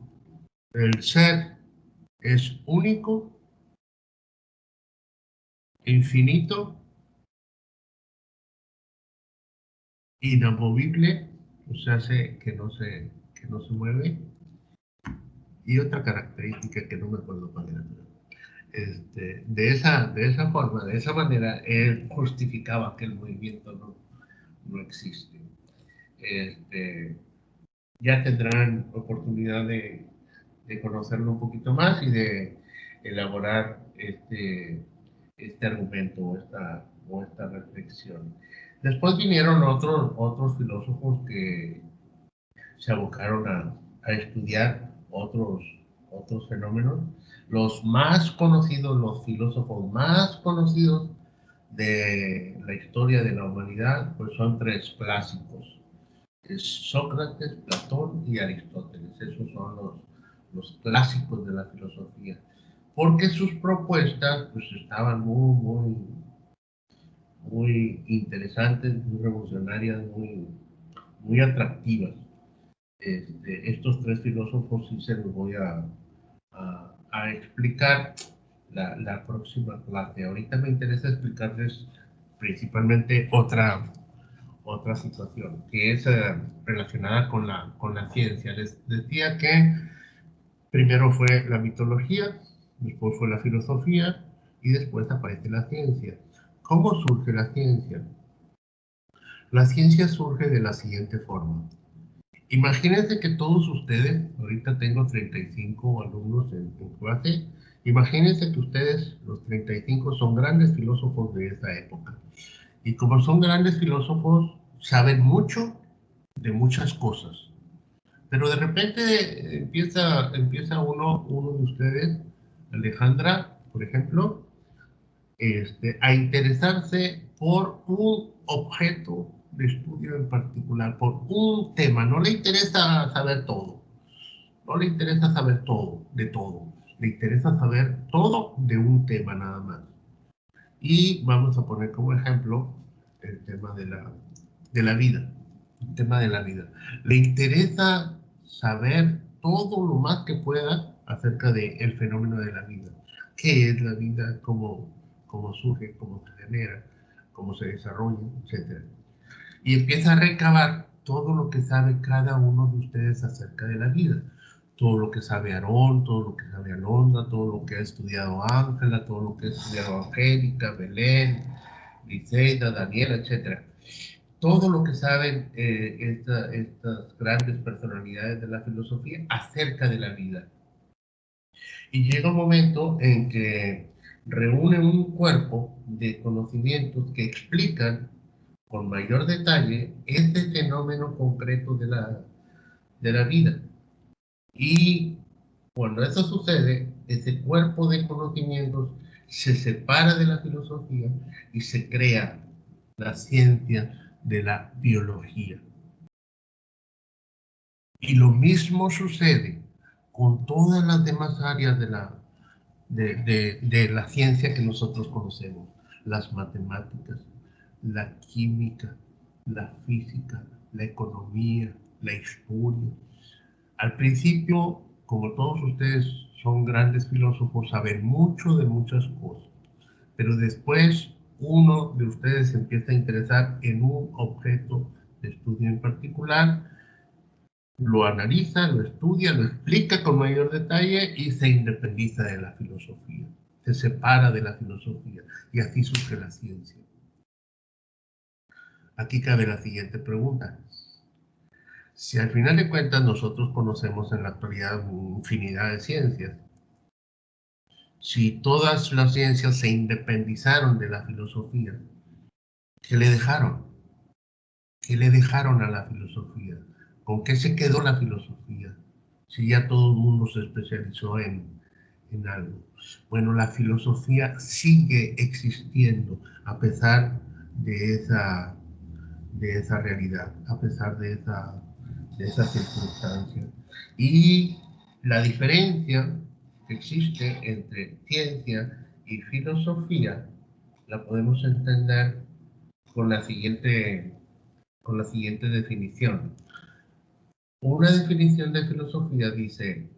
el ser es único, infinito inamovible, o sea, que no se mueve, y otra característica que no me acuerdo cuál era. De esa forma, de esa manera, él justificaba que el movimiento no existe. Ya tendrán oportunidad de conocerlo un poquito más y de elaborar este argumento o esta reflexión. Después vinieron otros filósofos que se abocaron a estudiar otros fenómenos. Los más conocidos, los filósofos más conocidos de la historia de la humanidad, pues son tres clásicos. Es Sócrates, Platón y Aristóteles. Esos son los clásicos de la filosofía. Porque sus propuestas pues, estaban muy interesantes, muy revolucionarias, muy atractivas. Estos tres filósofos sí se los voy a explicar la próxima clase. Ahorita me interesa explicarles principalmente otra situación que es relacionada con la ciencia. Les decía que primero fue la mitología, después fue la filosofía y después aparece la ciencia. ¿Cómo surge la ciencia? La ciencia surge de la siguiente forma. Imagínense que todos ustedes, ahorita tengo 35 alumnos en clase, imagínense que ustedes, los 35, son grandes filósofos de esa época. Y como son grandes filósofos, saben mucho de muchas cosas. Pero de repente empieza uno de ustedes, Alejandra, por ejemplo, a interesarse por un objeto de estudio en particular, por un tema. No le interesa saber todo, no le interesa saber todo, de todo. Le interesa saber todo de un tema nada más. Y vamos a poner como ejemplo el tema de la vida. El tema de la vida. Le interesa saber todo lo más que pueda acerca del fenómeno de la vida. ¿Qué es la vida? ¿Cómo surge? ¿Cómo se genera? ¿Cómo se desarrolla? Etcétera. Y empieza a recabar todo lo que sabe cada uno de ustedes acerca de la vida. Todo lo que sabe Aarón, todo lo que sabe Alondra, todo lo que ha estudiado Ángela, todo lo que ha estudiado Angélica, Belén, Liceida, Daniela, etc. Todo lo que saben estas grandes personalidades de la filosofía acerca de la vida. Y llega un momento en que reúnen un cuerpo de conocimientos que explican con mayor detalle este fenómeno concreto de la vida. Y cuando eso sucede, ese cuerpo de conocimientos se separa de la filosofía y se crea la ciencia de la biología. Y lo mismo sucede con todas las demás áreas de la ciencia que nosotros conocemos. Las matemáticas, la química, la física, la economía, la historia. Al principio, como todos ustedes son grandes filósofos, saben mucho de muchas cosas, pero después uno de ustedes se empieza a interesar en un objeto de estudio en particular, lo analiza, lo estudia, lo explica con mayor detalle y se independiza de la filosofía, se separa de la filosofía y así surge la ciencia. Aquí cabe la siguiente pregunta. Si al final de cuentas nosotros conocemos en la actualidad infinidad de ciencias, si todas las ciencias se independizaron de la filosofía, ¿qué le dejaron? ¿Qué le dejaron a la filosofía? ¿Con qué se quedó la filosofía? Si ya todo el mundo se especializó en algo. Bueno, la filosofía sigue existiendo a pesar de esa realidad, a pesar de esa circunstancia. Y la diferencia que existe entre ciencia y filosofía la podemos entender con la siguiente definición. Una definición de filosofía dice: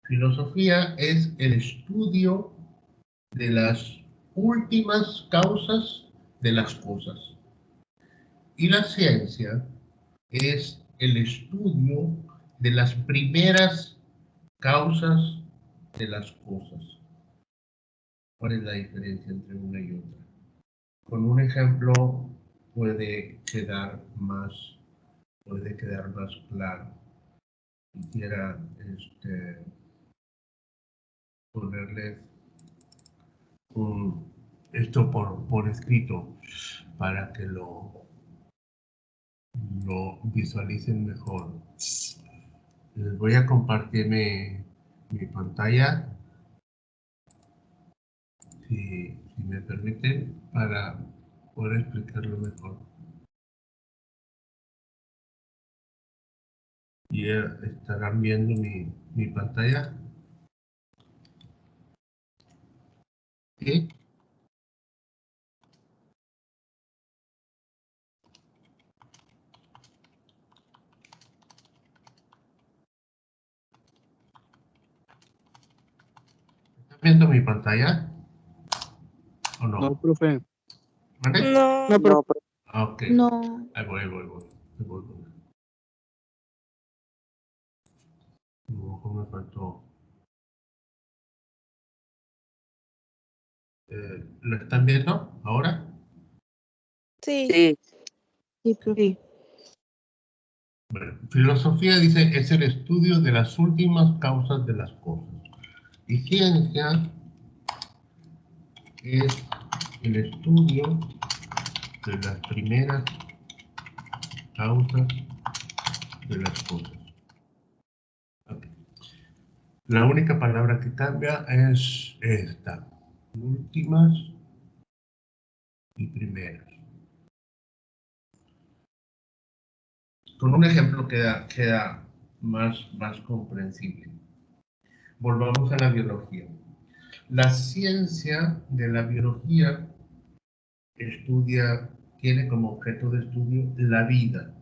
filosofía es el estudio de las últimas causas de las cosas. Y la ciencia es el estudio de las primeras causas de las cosas. ¿Cuál es la diferencia entre una y otra? Con un ejemplo puede quedar más claro. Quisiera ponerles esto por escrito para que lo visualicen mejor. Les voy a compartir mi pantalla, si me permiten, para poder explicarlo mejor. Y estarán viendo mi pantalla. ¿Sí? ¿Están viendo mi pantalla o No, no? profe. ¿Vale? No, No, profe. No, pero Ah, ok. No. Ahí voy. Ojo, me faltó. ¿Lo están viendo ahora? sí. sí, Sí, profe. Bueno, filosofía dice es el estudio de las últimas causas de las cosas. Y ciencia es el estudio de las primeras causas de las cosas. Ok. La única palabra que cambia es esta. Últimas y primeras. Con un ejemplo queda más comprensible. Volvamos a la biología. La ciencia de la biología tiene como objeto de estudio la vida.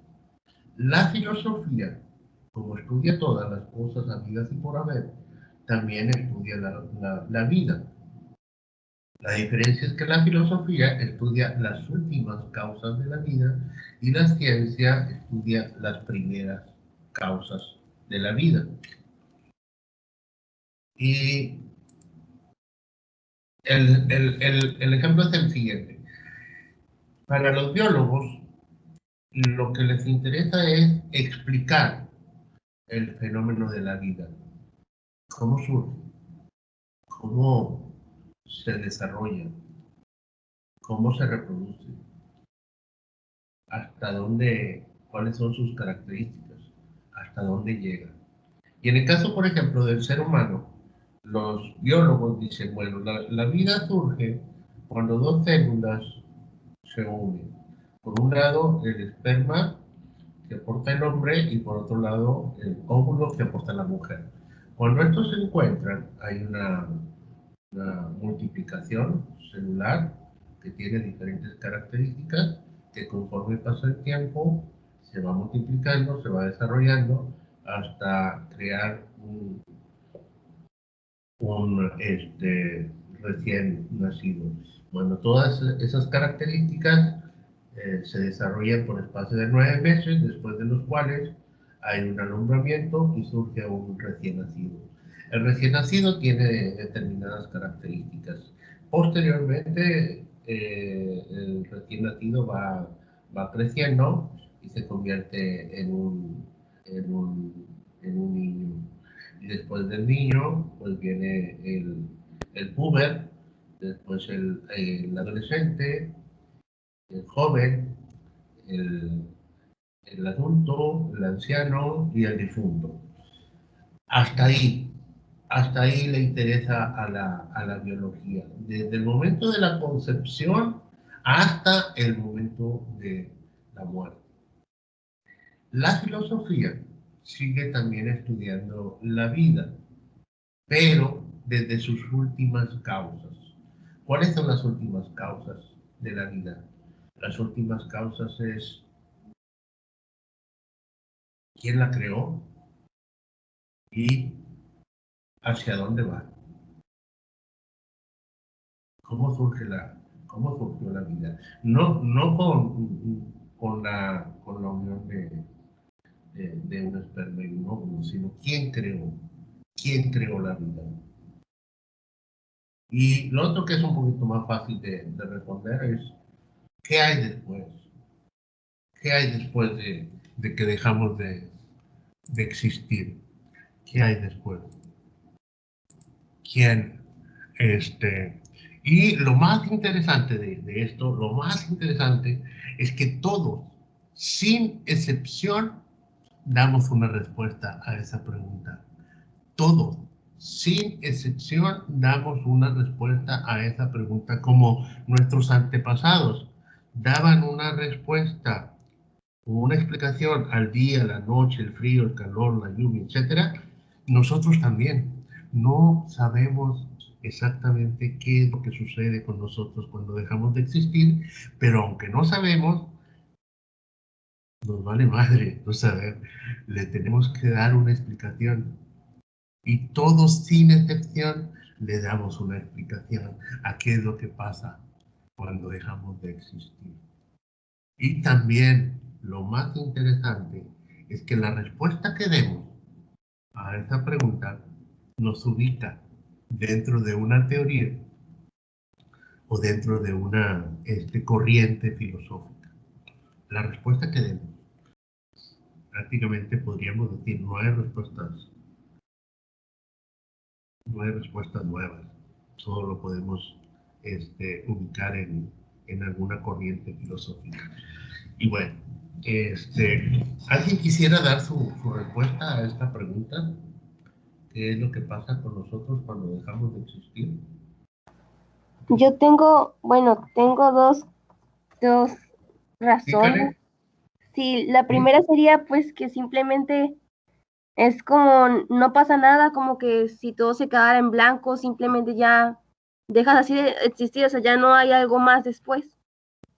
La filosofía, como estudia todas las cosas habidas y por haber, también estudia la vida. La diferencia es que la filosofía estudia las últimas causas de la vida y la ciencia estudia las primeras causas de la vida. Y el ejemplo es el siguiente. Para los biólogos, lo que les interesa es explicar el fenómeno de la vida. ¿Cómo surge? ¿Cómo se desarrolla? ¿Cómo se reproduce? ¿Hasta dónde? ¿Cuáles son sus características? ¿Hasta dónde llega? Y en el caso, por ejemplo, del ser humano, los biólogos dicen, bueno, la vida surge cuando dos células se unen. Por un lado, el esperma que aporta el hombre y por otro lado, el óvulo que aporta la mujer. Cuando estos se encuentran, hay una multiplicación celular que tiene diferentes características que conforme pasa el tiempo se va multiplicando, se va desarrollando hasta crear un recién nacido. Bueno, todas esas características se desarrollan por espacio de 9 meses, después de los cuales hay un alumbramiento y surge un recién nacido. El recién nacido tiene determinadas características. Posteriormente, el recién nacido va creciendo y se convierte en un, en un niño. Y después del niño, pues viene el puber, después el adolescente, el joven, el, el adulto, el anciano y el difunto. Hasta ahí, hasta ahí le interesa a la biología, desde el momento de la concepción hasta el momento de la muerte. La filosofía sigue también estudiando la vida, pero desde sus últimas causas. ¿Cuáles son las últimas causas de la vida? Las últimas causas es quién la creó y hacia dónde va. ¿Cómo surge cómo surgió la vida? No con la unión de un esperma y un óvulo, sino quién creó la vida. Y lo otro que es un poquito más fácil de responder es, ¿qué hay después? ¿Qué hay después de que dejamos de existir? ¿Qué hay después? ¿Quién? Y lo más interesante de esto, lo más interesante es que todos, sin excepción, damos una respuesta a esa pregunta. Todos, sin excepción, damos una respuesta a esa pregunta, como nuestros antepasados daban una respuesta, una explicación al día, la noche, el frío, el calor, la lluvia, etcétera. Nosotros también no sabemos exactamente qué es lo que sucede con nosotros cuando dejamos de existir, pero aunque no sabemos, nos vale madre no saber, le tenemos que dar una explicación. Y todos, sin excepción, le damos una explicación a qué es lo que pasa cuando dejamos de existir. Y también lo más interesante es que la respuesta que demos a esa pregunta nos ubica dentro de una teoría o dentro de una corriente filosófica. La respuesta que demos, prácticamente podríamos decir, no hay respuestas nuevas, solo lo podemos ubicar en alguna corriente filosófica. Y bueno, ¿alguien quisiera dar su respuesta a esta pregunta? ¿Qué es lo que pasa con nosotros cuando dejamos de existir? Yo tengo, bueno, tengo dos ¿Sí, razones. Karen? Sí, la ¿Sí? primera sería pues que simplemente es como no pasa nada, como que si todo se quedara en blanco, simplemente ya dejas así de existir, o sea, ya no hay algo más después.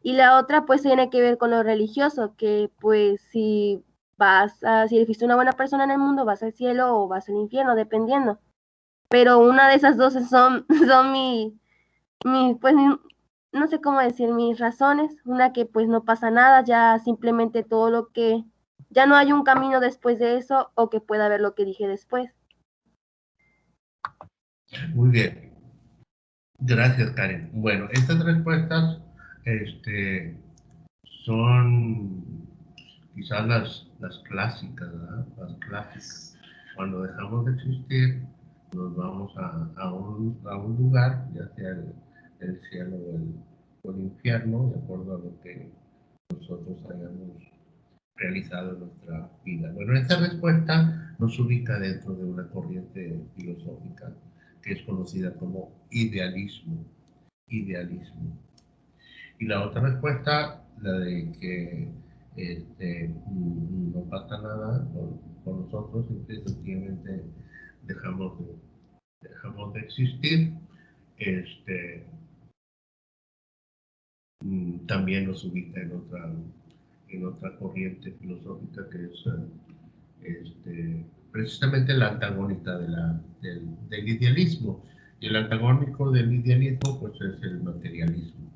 Y la otra pues tiene que ver con lo religioso, que pues si fuiste una buena persona en el mundo, vas al cielo o vas al infierno, dependiendo. Pero una de esas dos son pues no sé cómo decir, mis razones. Una que pues no pasa nada, ya simplemente ya no hay un camino después de eso o que pueda haber lo que dije después. Muy bien. Gracias, Karen. Bueno, estas respuestas son quizás las clásicas, ¿verdad? Las clásicas. Cuando dejamos de existir, nos vamos a un lugar, ya sea el cielo o el infierno, de acuerdo a lo que nosotros hayamos realizado en nuestra vida. Bueno, esta respuesta nos ubica dentro de una corriente filosófica que es conocida como idealismo. Idealismo. Y la otra respuesta, la de que no pasa nada con nosotros, simple y sencillamente dejamos de existir, este, también nos ubica en otra corriente filosófica que es precisamente la antagónica del idealismo. Y el antagónico del idealismo pues es el materialismo.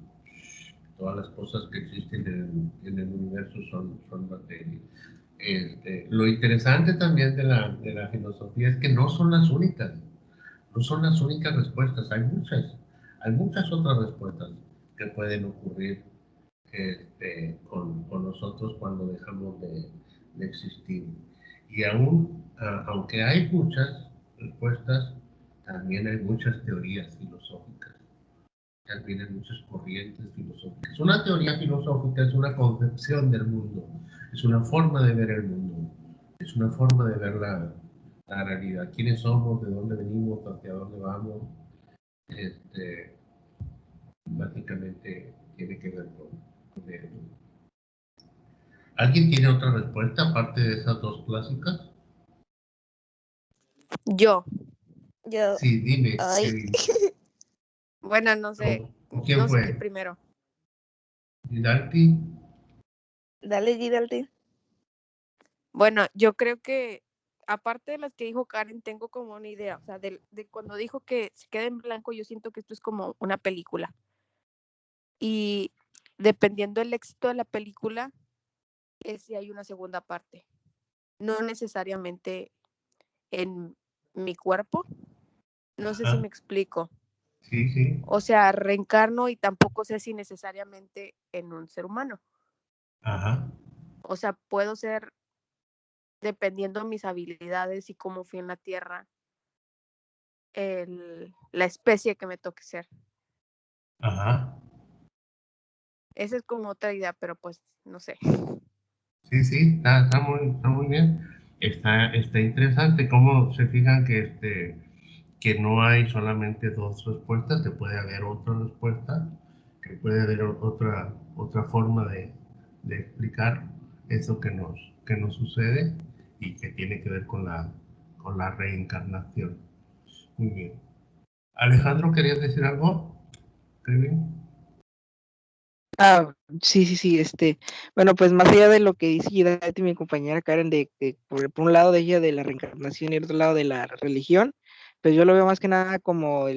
Todas las cosas que existen en el universo son materia. Lo interesante también de la filosofía es que no son las únicas, no son las únicas respuestas, hay muchas otras respuestas que pueden ocurrir con nosotros cuando dejamos de existir. Y aunque hay muchas respuestas, también hay muchas teorías filosóficas, también hay muchas corrientes filosóficas. Una teoría filosófica es una concepción del mundo, es una forma de ver el mundo, es una forma de ver la realidad, quiénes somos, de dónde venimos, hacia dónde vamos. Este, Básicamente tiene que ver con eso. ¿Alguien tiene otra respuesta aparte de esas dos clásicas? Yo. Sí, dime, Ay. Kevin. Bueno, no sé. ¿Quién No sé qué fue? primero. ¿Didalti? Dale, Gidalti. Bueno, yo creo que, aparte de las que dijo Karen, tengo como una idea. O sea, de cuando dijo que se queda en blanco, yo siento que esto es como una película. Y dependiendo del éxito de la película, es si hay una segunda parte. No necesariamente en mi cuerpo. No sé si Ajá. me explico. Sí, sí. O sea, reencarno y tampoco sé si necesariamente en un ser humano. Ajá. O sea, puedo ser, dependiendo de mis habilidades y cómo fui en la tierra, la especie que me toque ser. Ajá. Esa es como otra idea, pero pues no sé. Sí, sí, está muy bien. Está interesante cómo se fijan que no hay solamente dos respuestas, que puede haber otra respuesta, que puede haber otra forma de explicar eso que nos sucede y que tiene que ver con la reencarnación. Muy bien. Alejandro, ¿querías decir algo? Kevin. Ah, sí, sí, sí, bueno, pues más allá de lo que dice Gidati, mi compañera Karen, de que por un lado de ella de la reencarnación y el otro lado de la religión, pues yo lo veo más que nada como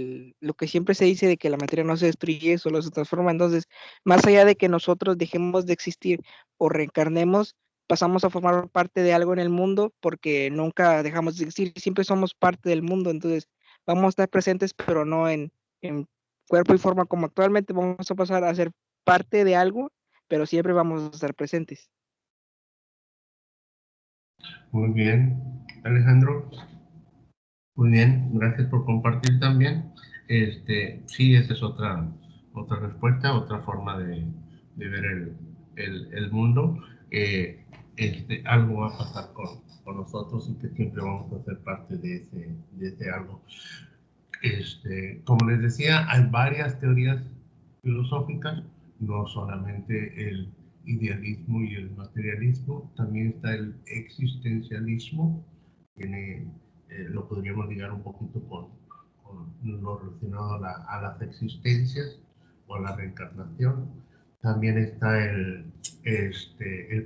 lo que siempre se dice de que la materia no se destruye, solo se transforma. Entonces, más allá de que nosotros dejemos de existir o reencarnemos, pasamos a formar parte de algo en el mundo porque nunca dejamos de existir, siempre somos parte del mundo. Entonces, vamos a estar presentes, pero no en cuerpo y forma como actualmente. Vamos a pasar a ser parte de algo, pero siempre vamos a estar presentes. Muy bien, Alejandro. Muy bien, gracias por compartir también. Sí, esa es otra respuesta, otra forma de ver el mundo. Algo va a pasar con nosotros y que siempre vamos a ser parte de ese algo. Como les decía, hay varias teorías filosóficas, no solamente el idealismo y el materialismo, también está el existencialismo, tiene, lo podríamos ligar un poquito con lo relacionado a las existencias o a la reencarnación. También está el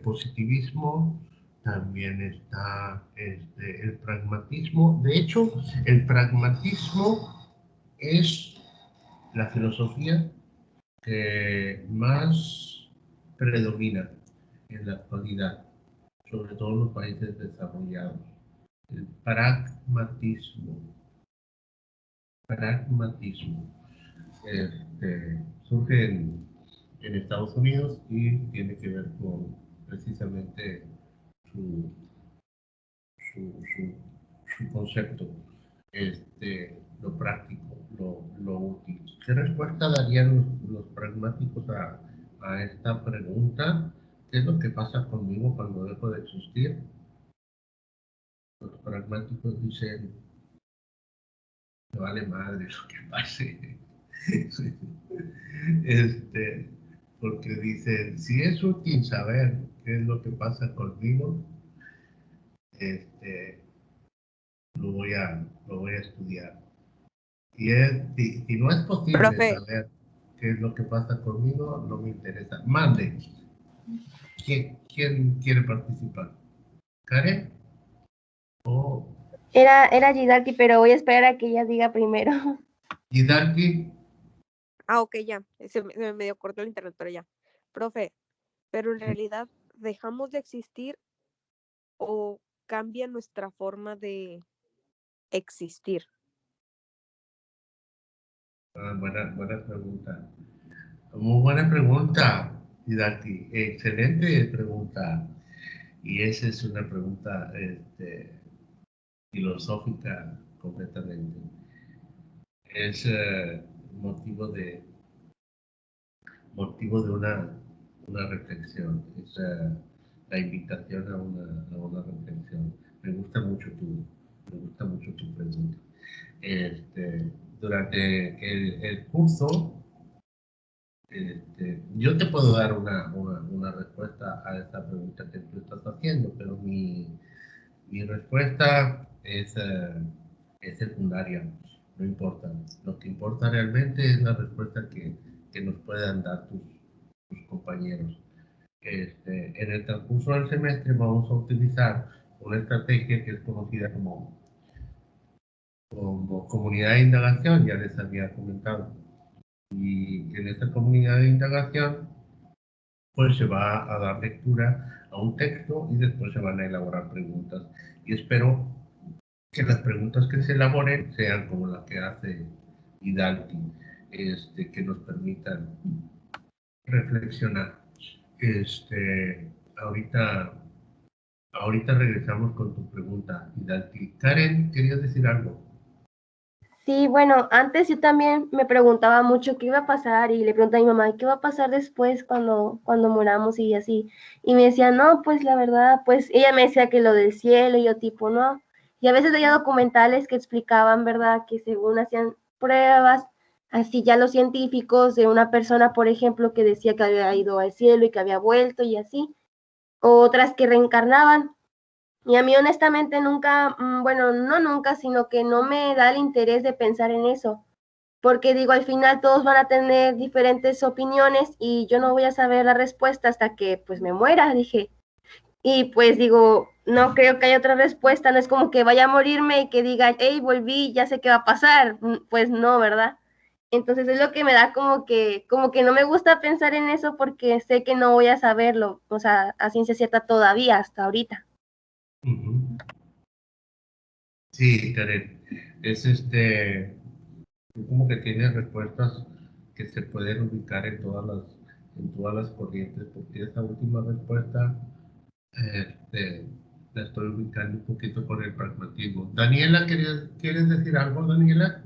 positivismo, también está el pragmatismo. De hecho, el pragmatismo es la filosofía que más predomina en la actualidad, sobre todo en los países desarrollados. El pragmatismo, surge en Estados Unidos y tiene que ver con precisamente su, su, su concepto, lo práctico, lo útil. ¿Qué respuesta darían los pragmáticos a esta pregunta? ¿Qué es lo que pasa conmigo cuando dejo de existir? Los pragmáticos dicen, me vale madre lo que pase. este, Porque dicen, si es útil saber qué es lo que pasa conmigo, este, lo voy a estudiar. Si no es posible Profe, saber qué es lo que pasa conmigo, no me interesa. Mande. ¿Quién quiere participar? ¿Karen? ¿O Era Gidati, pero voy a esperar a que ella diga primero. Hidalgi? ok, ya, se me medio cortó el internet, pero ya. Profe, pero en realidad dejamos de existir o cambia nuestra forma de existir. Buena pregunta. Muy buena pregunta, Hidalgi. Excelente pregunta. Y esa es una pregunta filosófica completamente. Es motivo de, motivo de una reflexión. Es la invitación a una reflexión. Me gusta mucho tu pregunta. Durante el curso, yo te puedo dar una respuesta a esta pregunta que tú estás haciendo, pero mi respuesta es secundaria, no importa. Lo que importa realmente es la respuesta que nos puedan dar tus compañeros. En el transcurso del semestre vamos a utilizar una estrategia que es conocida como comunidad de indagación, ya les había comentado. Y en esta comunidad de indagación pues se va a dar lectura a un texto y después se van a elaborar preguntas. Y espero que las preguntas que se elaboren sean como la que hace Hidalti, que nos permitan reflexionar. Ahorita, ahorita regresamos con tu pregunta, Hidalti. Karen, ¿querías decir algo? Sí, bueno, antes yo también me preguntaba mucho qué iba a pasar y le preguntaba a mi mamá, ¿qué va a pasar después cuando moramos y así? Y me decía, no, pues la verdad, pues ella me decía que lo del cielo y yo tipo, no. Y a veces veía documentales que explicaban, ¿verdad? Que según hacían pruebas, así ya los científicos de una persona, por ejemplo, que decía que había ido al cielo y que había vuelto y así, otras que reencarnaban. Y a mí honestamente nunca, bueno, no nunca, sino que no me da el interés de pensar en eso, porque digo, al final todos van a tener diferentes opiniones y yo no voy a saber la respuesta hasta que pues me muera, dije. Y pues digo, no creo que haya otra respuesta, no es como que vaya a morirme y que diga, hey, volví, ya sé qué va a pasar, pues no, ¿verdad? Entonces es lo que me da como que no me gusta pensar en eso porque sé que no voy a saberlo, o sea, a ciencia cierta todavía, hasta ahorita. Uh-huh. Sí, Karen, es como que tiene respuestas que se pueden ubicar en todas las corrientes, porque esa última respuesta este, la estoy ubicando un poquito por el pragmatismo. Daniela, ¿quieres decir algo, Daniela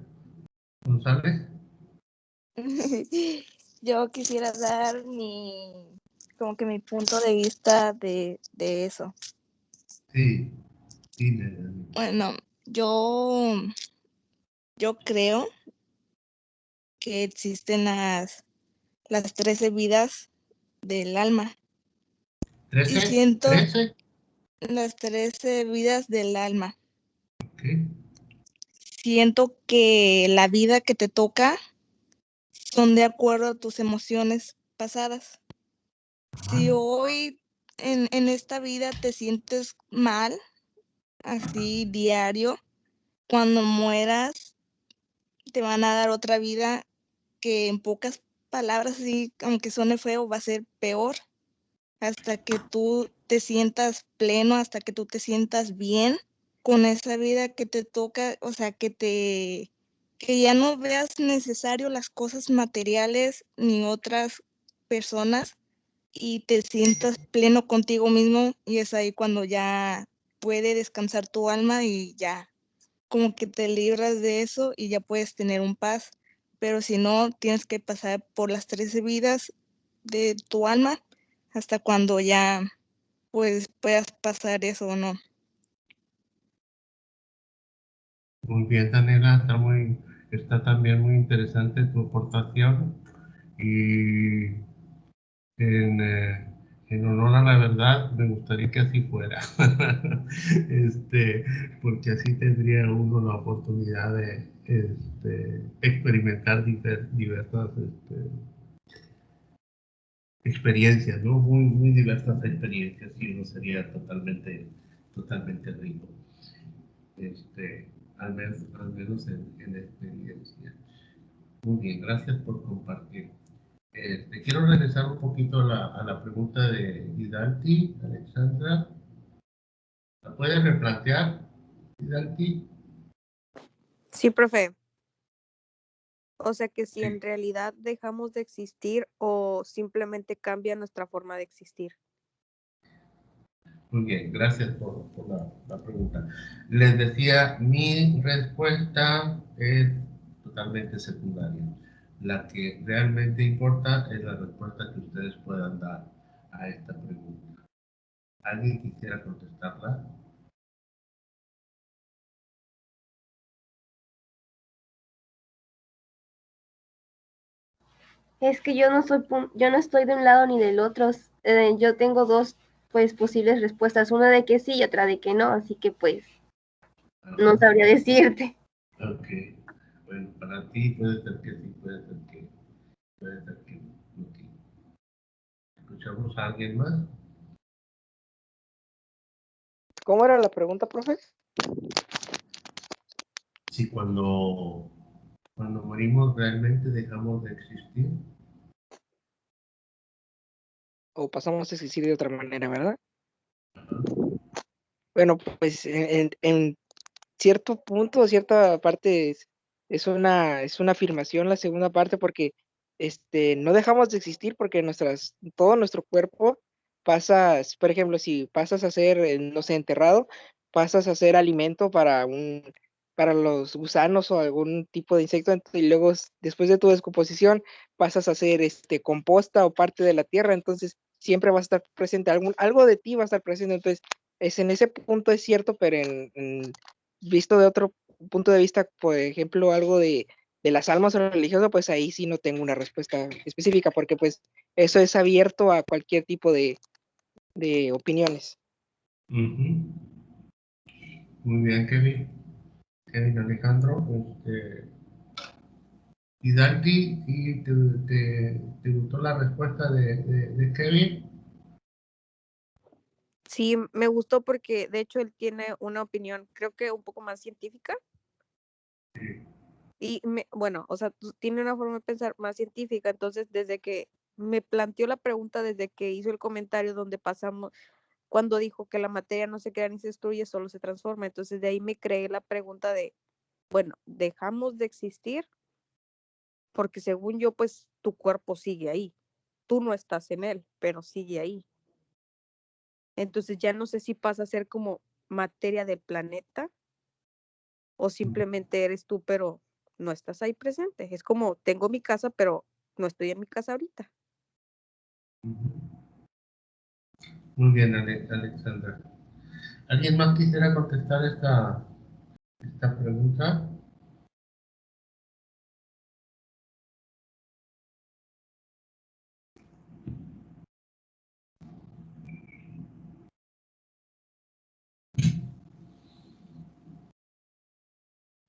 González? Yo quisiera dar como que mi punto de vista de eso. Sí, sí, Bueno, yo creo que existen las 13 vidas del alma. Y ¿13? siento ¿13? las 13 vidas del alma. Okay. Siento que la vida que te toca son de acuerdo a tus emociones pasadas. Si hoy en esta vida te sientes mal, así diario, cuando mueras te van a dar otra vida que en pocas palabras, así, aunque suene feo, va a ser peor, hasta que tú te sientas pleno, hasta que tú te sientas bien con esa vida que te toca, o sea, que ya no veas necesario las cosas materiales ni otras personas y te sientas pleno contigo mismo, y es ahí cuando ya puede descansar tu alma y ya como que te libras de eso y ya puedes tener un paz. Pero si no, tienes que pasar por las 13 vidas de tu alma hasta cuando ya pues puedas pasar eso o no. Muy bien, Daniela, está también muy interesante tu aportación y en, eh, en honor a la verdad me gustaría que así fuera, porque así tendría uno la oportunidad de experimentar diversas experiencias, ¿no? Muy, muy diversas experiencias y uno sería totalmente rico. Este, al menos en experiencia. Muy bien, gracias por compartir. Quiero regresar un poquito a la pregunta de Hidalti, Alexandra. ¿La puedes replantear, Hidalti? Sí, profe. O sea que si en Sí. realidad dejamos de existir o simplemente cambia nuestra forma de existir. Muy bien, gracias por la pregunta. Les decía, mi respuesta es totalmente secundaria. La que realmente importa es la respuesta que ustedes puedan dar a esta pregunta. ¿Alguien quisiera contestarla? Es que yo no estoy de un lado ni del otro. Yo tengo dos, pues, posibles respuestas, una de que sí y otra de que no, así que pues no Ajá. sabría decirte. Ok. Bueno, para ti puede ser que sí, puede ser que no. Ok. ¿Escuchamos a alguien más? ¿Cómo era la pregunta, profe? Si cuando morimos realmente dejamos de existir. o pasamos a existir de otra manera, ¿verdad? Bueno, pues en cierto punto, cierta parte es una afirmación la segunda parte porque no dejamos de existir porque todo nuestro cuerpo pasas, por ejemplo, si pasas a ser, no sé, enterrado, pasas a ser alimento para los gusanos o algún tipo de insecto y luego después de tu descomposición pasas a ser composta o parte de la tierra, entonces siempre va a estar presente, algo de ti va a estar presente, entonces en ese punto es cierto, pero visto de otro punto de vista, por ejemplo, algo de las almas religiosas, pues ahí sí no tengo una respuesta específica, porque pues eso es abierto a cualquier tipo de opiniones. Ujú. Muy bien, Kevin. Kevin Alejandro. Y Darty, ¿sí te gustó la respuesta de Kevin? Sí, me gustó porque de hecho él tiene una opinión, creo que un poco más científica. Y bueno, o sea, tiene una forma de pensar más científica. Entonces, desde que me planteó la pregunta, desde que hizo el comentario donde pasamos, cuando dijo que la materia no se crea ni se destruye, solo se transforma. Entonces, de ahí me creé la pregunta de, bueno, dejamos de existir porque según yo, pues tu cuerpo sigue ahí. Tú no estás en él, pero sigue ahí. Entonces, ya no sé si pasa a ser como materia del planeta o simplemente eres tú, pero no estás ahí presente. Es como, tengo mi casa, pero no estoy en mi casa ahorita. Muy bien, Alexandra. ¿Alguien más quisiera contestar esta pregunta?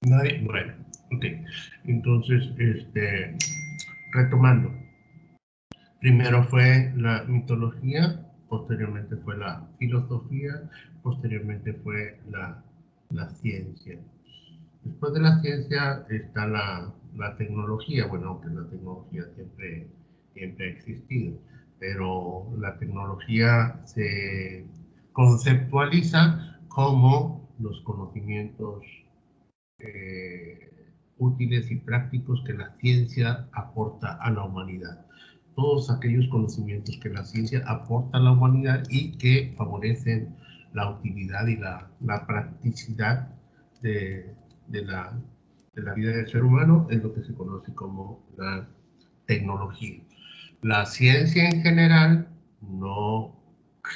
¿Nadie? Bueno, ok. Entonces, retomando. Primero fue la mitología, posteriormente fue la filosofía, posteriormente fue la ciencia. Después de la ciencia está la tecnología, bueno, aunque la tecnología siempre ha existido, pero la tecnología se conceptualiza como los conocimientos útiles y prácticos que la ciencia aporta a la humanidad. Todos aquellos conocimientos que la ciencia aporta a la humanidad y que favorecen la utilidad y la practicidad de, de la, de la vida del ser humano es lo que se conoce como la tecnología. La ciencia en general no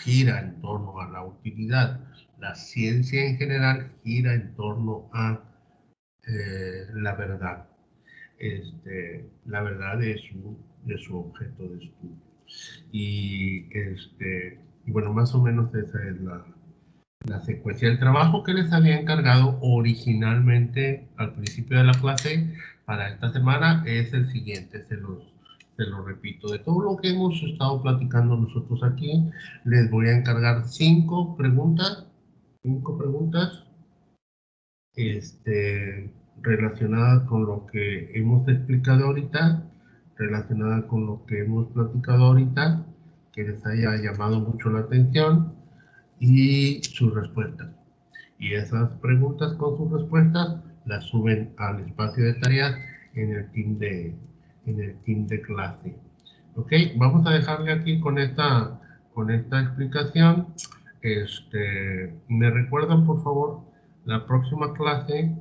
gira en torno a la utilidad. La ciencia en general gira en torno a la verdad. La verdad de su objeto de estudio. Y bueno, más o menos esa es la secuencia. El trabajo que les había encargado originalmente al principio de la clase para esta semana es el siguiente, se lo repito. De todo lo que hemos estado platicando nosotros aquí, les voy a encargar 5 preguntas relacionada con lo que hemos explicado ahorita, relacionada con lo que hemos platicado ahorita, que les haya llamado mucho la atención y sus respuestas. Y esas preguntas con sus respuestas las suben al espacio de tareas en el team de clase. Ok, vamos a dejarle aquí con esta explicación. Me recuerdan por favor la próxima clase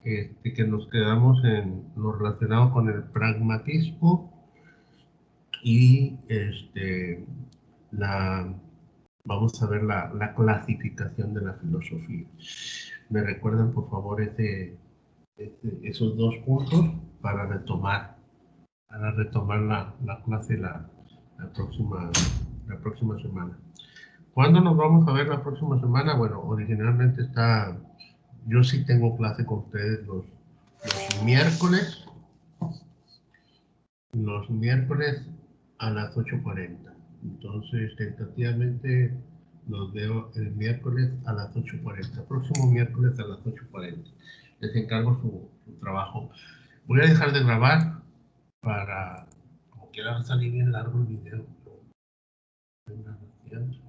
que nos quedamos en lo relacionado con el pragmatismo y la, vamos a ver la clasificación de la filosofía. ¿Me recuerdan por favor esos 2 puntos para retomar la clase la próxima semana? ¿Cuándo nos vamos a ver la próxima semana? Bueno, originalmente yo sí tengo clase con ustedes los miércoles, a las 8:40. Entonces, tentativamente los veo el miércoles a las 8:40. Próximo miércoles a las 8:40. Les encargo su trabajo. Voy a dejar de grabar como quiera salir bien largo el video. Gracias.